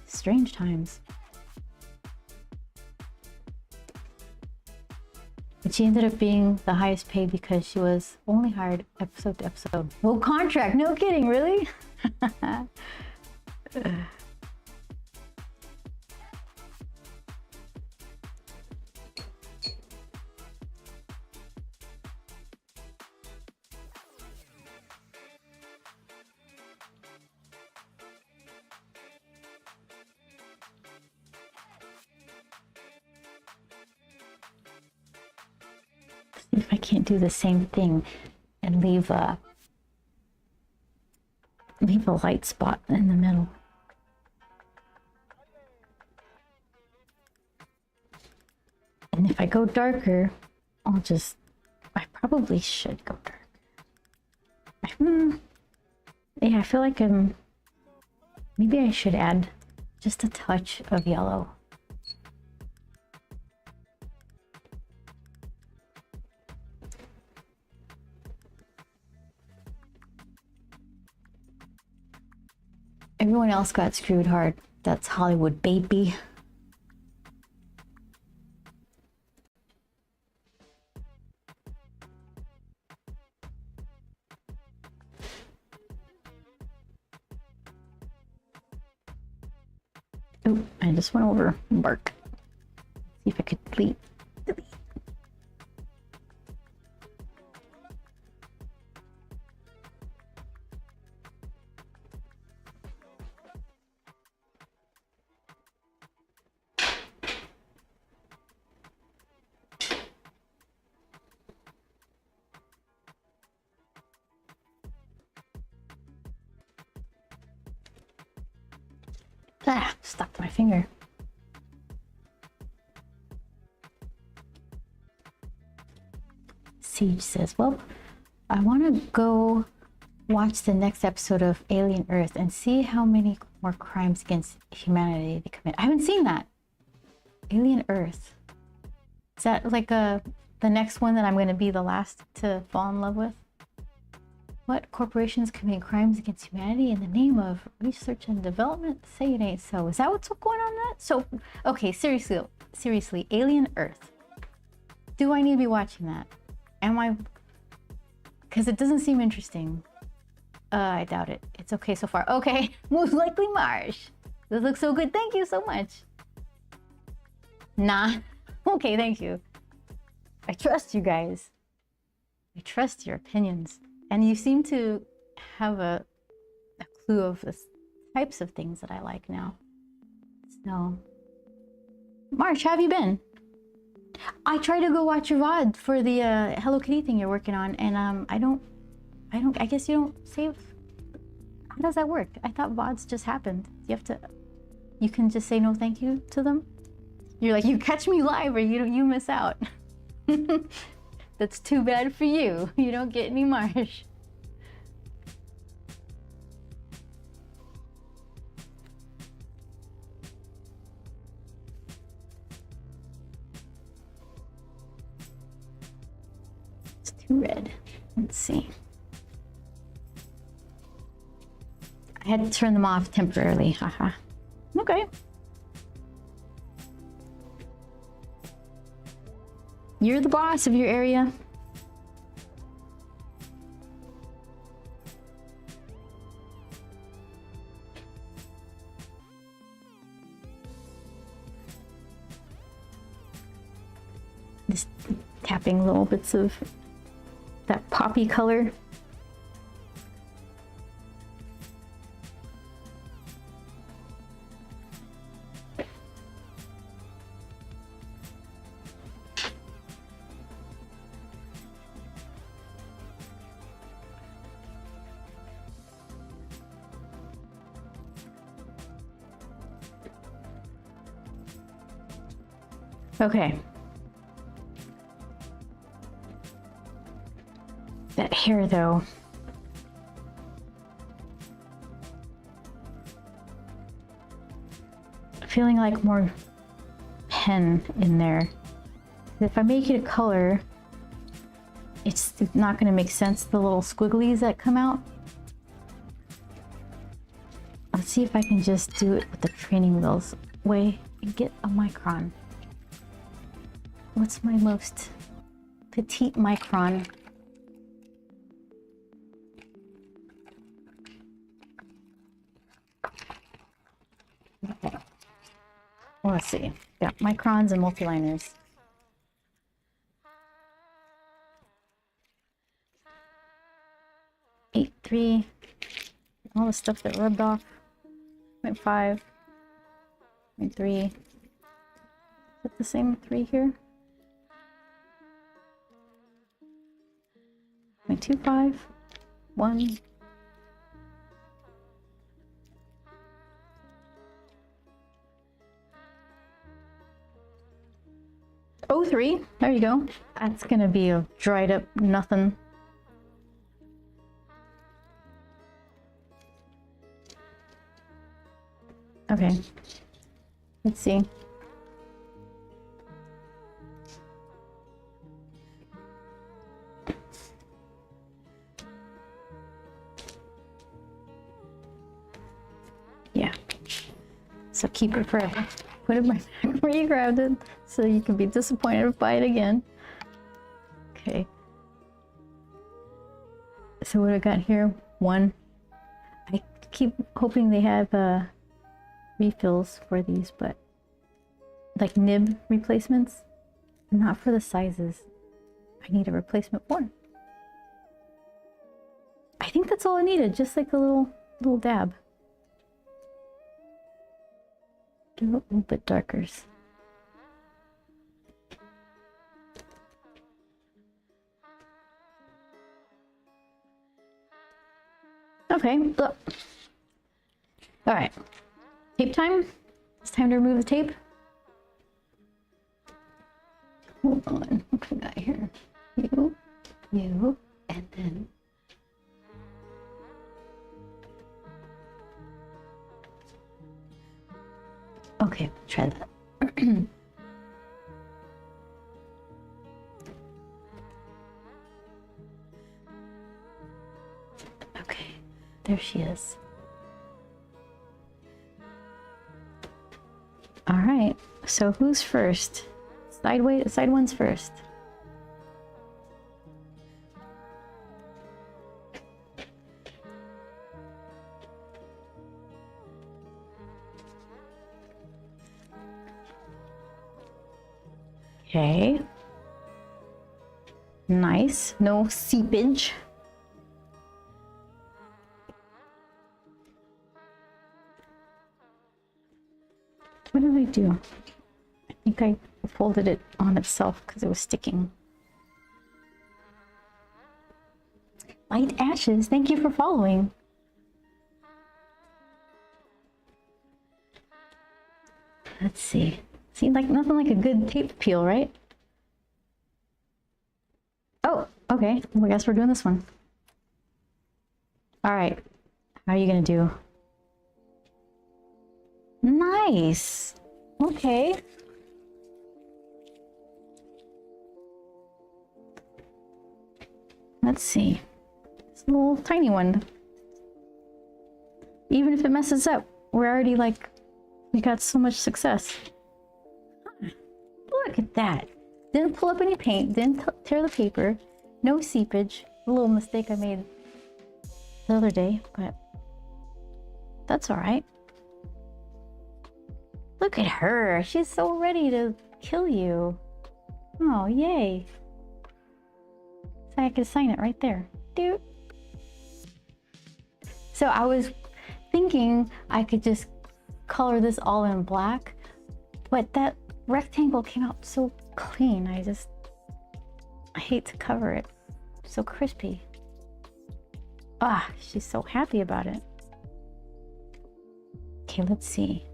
Strange times. But she ended up being the highest paid because she was only hired episode to episode. No contract, no kidding, really? See if I can't do the same thing and leave a light spot in the middle. And if I go darker, I probably should go darker. Yeah, I feel like maybe I should add just a touch of yellow. Everyone else got screwed hard. That's Hollywood, baby. Oh, I just went over bark. See if I could delete. Ah, stuck to my finger. Siege says, well, I want to go watch the next episode of Alien Earth and see how many more crimes against humanity they commit. I haven't seen that. Alien Earth. Is that like the next one that I'm going to be the last to fall in love with? What corporations committing crimes against humanity in the name of research and development? Say it ain't so. Is that what's going on that? So, okay, seriously, Alien Earth. Do I need to be watching that? Am I? Because it doesn't seem interesting. I doubt it. It's okay so far. Okay, most likely Marsh. This looks so good. Thank you so much. Nah. Okay, thank you. I trust you guys. I trust your opinions. And you seem to have a clue of the types of things that I like now. So, Marsh, how have you been? I tried to go watch your VOD for the Hello Kitty thing you're working on, and I guess you don't save. How does that work? I thought VODs just happened. You can just say no thank you to them? You're like, you catch me live or you miss out. That's too bad for you. You don't get any Marsh. Too red. Let's see. I had to turn them off temporarily. Haha. Okay. You're the boss of your area. Just tapping little bits of that poppy color. Okay. That hair, though. Feeling like more pen in there. If I make it a color, it's not going to make sense, the little squigglies that come out. Let's see if I can just do it with the training wheels way and get a micron. What's my most petite micron? Okay. Well, let's see. Got microns and multiliners. Eight, 3. All the stuff that rubbed off. 0.5. 0.3. Is it the same 3 here? 0.25. 1. Oh, 3. There you go. That's gonna be a dried up nothing. Okay. Let's see. Yeah. So keep it forever. Put it right back where you grabbed it so you can be disappointed by it again. Okay. So what I got here? 1. I keep hoping they have refills for these, but like nib replacements, not for the sizes. I need a replacement 1. I think that's all I needed, just like a little dab. Do it a little bit darker. Okay, look. All right, tape time. It's time to remove the tape. Hold on, what do we got here? You, and then. Okay, try that. Okay, there she is. All right, so who's first? Side one's first. Okay. Nice. No seepage. What did I do? I think I folded it on itself because it was sticking. Light Ashes, thank you for following. Let's see. Seems like nothing like a good tape peel, right? Oh, okay. Well, I guess we're doing this one. All right. How are you gonna do? Nice. Okay. Let's see. It's a little tiny one. Even if it messes up, we're already like, we got so much success. Huh. Look at that. Didn't pull up any paint, didn't tear the paper, no seepage. A little mistake I made the other day, but that's all right. Look at her. She's so ready to kill you. Oh, yay. So I could sign it right there. Dude. So I was thinking I could just color this all in black, but that rectangle came out so clean. I hate to cover it. So crispy. Ah, she's so happy about it. Okay, let's see.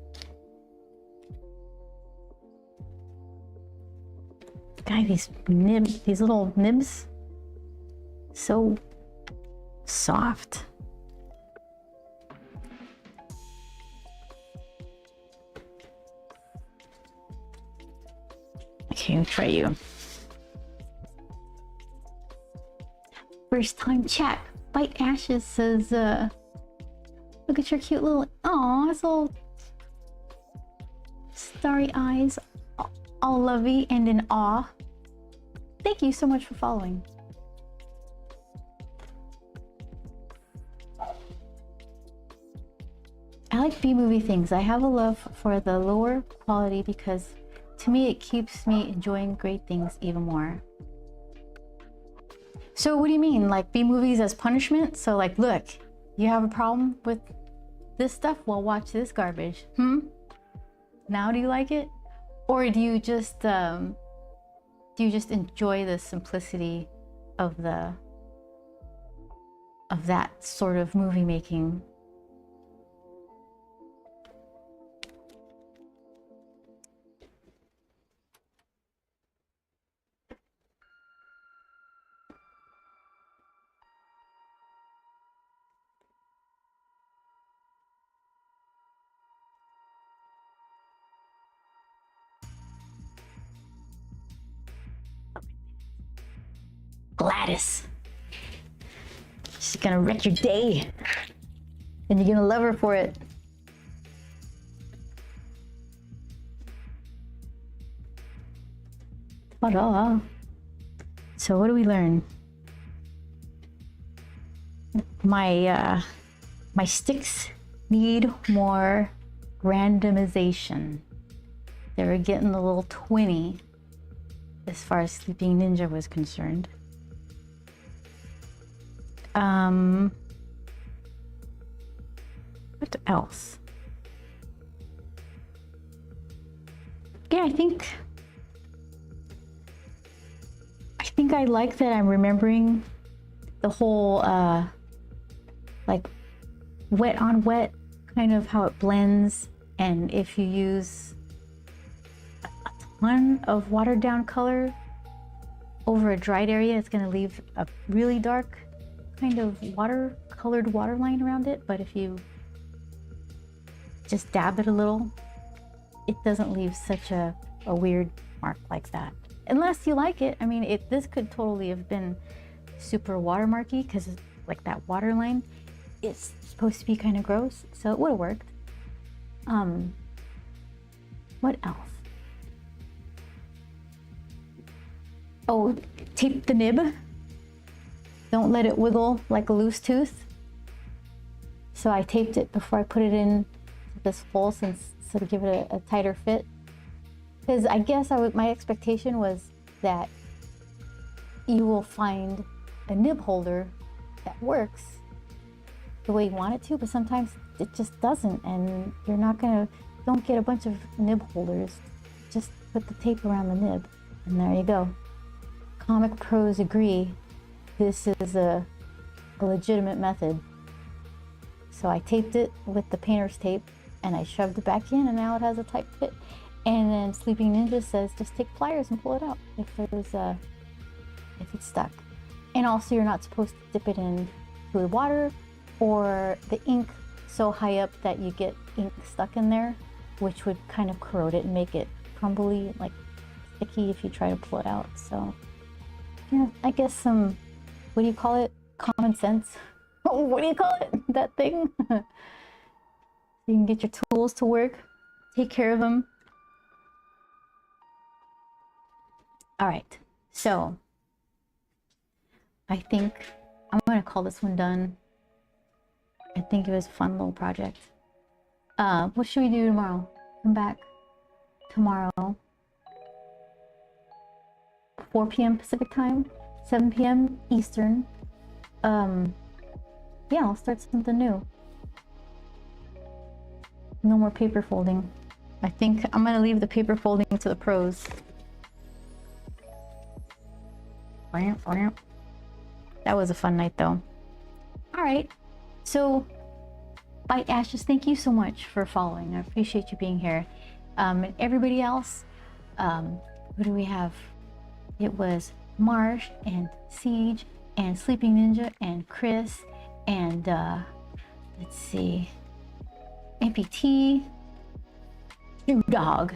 Guy, these little nibs, so soft. Okay, I'll try you. First time chat. Bite Ashes says, look at your cute little, aw, it's all starry eyes, all lovey and in awe. Thank you so much for following. I like B-movie things. I have a love for the lower quality because to me it keeps me enjoying great things even more. So what do you mean, like B-movies as punishment? So like, look, you have a problem with this stuff? Well, watch this garbage. Now do you like it? Or do you just enjoy the simplicity of that sort of movie making? Gladys. She's gonna wreck your day. And you're gonna love her for it. Ta-da. So what do we learn? My sticks need more randomization. They were getting a little twinny as far as Sleeping Ninja was concerned. What else? Yeah, I think I like that I'm remembering the whole like wet on wet, kind of how it blends, and if you use a ton of watered down color over a dried area, it's going to leave a really dark kind of colored water line around it. But if you just dab it a little, it doesn't leave such a weird mark like that. Unless you like it. I mean, this could totally have been super watermarky because like that water line is supposed to be kind of gross, so it would have worked. What else? Oh, tape the nib. Don't let it wiggle like a loose tooth. So I taped it before I put it in this hole, so to give it a tighter fit. Because I guess my expectation was that you will find a nib holder that works the way you want it to, but sometimes it just doesn't, and don't get a bunch of nib holders. Just put the tape around the nib, and there you go. Comic pros agree this is a legitimate method. So I taped it with the painter's tape, and I shoved it back in, and now it has a tight fit. And then Sleeping Ninja says just take pliers and pull it out if it's stuck. And also, you're not supposed to dip it in fluid water or the ink so high up that you get ink stuck in there, which would kind of corrode it and make it crumbly, like sticky if you try to pull it out. So yeah, I guess some what do you call it? Common sense. What do you call it? That thing? So you can get your tools to work, take care of them. All right, so I think I'm gonna call this one done. I think it was a fun little project. What should we do tomorrow? Come back tomorrow, 4 p.m. Pacific time, 7 p.m. Eastern. Yeah, I'll start something new. No more paper folding. I think I'm gonna leave the paper folding to the pros. That was a fun night though. All right, so Bite Ashes, thank you so much for following. I appreciate you being here. And everybody else, who do we have? It was Marsh and Siege and Sleeping Ninja and Chris and let's see, MPT, New Dog,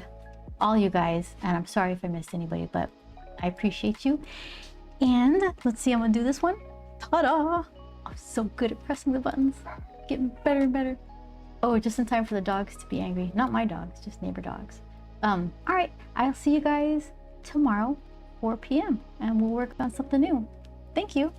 all you guys. And I'm sorry if I missed anybody, but I appreciate you. And let's see, I'm gonna do this one. Ta-da! I'm so good at pressing the buttons. Getting better and better. Oh, just in time for the dogs to be angry. Not my dogs, just neighbor dogs. All right, I'll see you guys tomorrow, 4 p.m. and we'll work on something new. Thank you.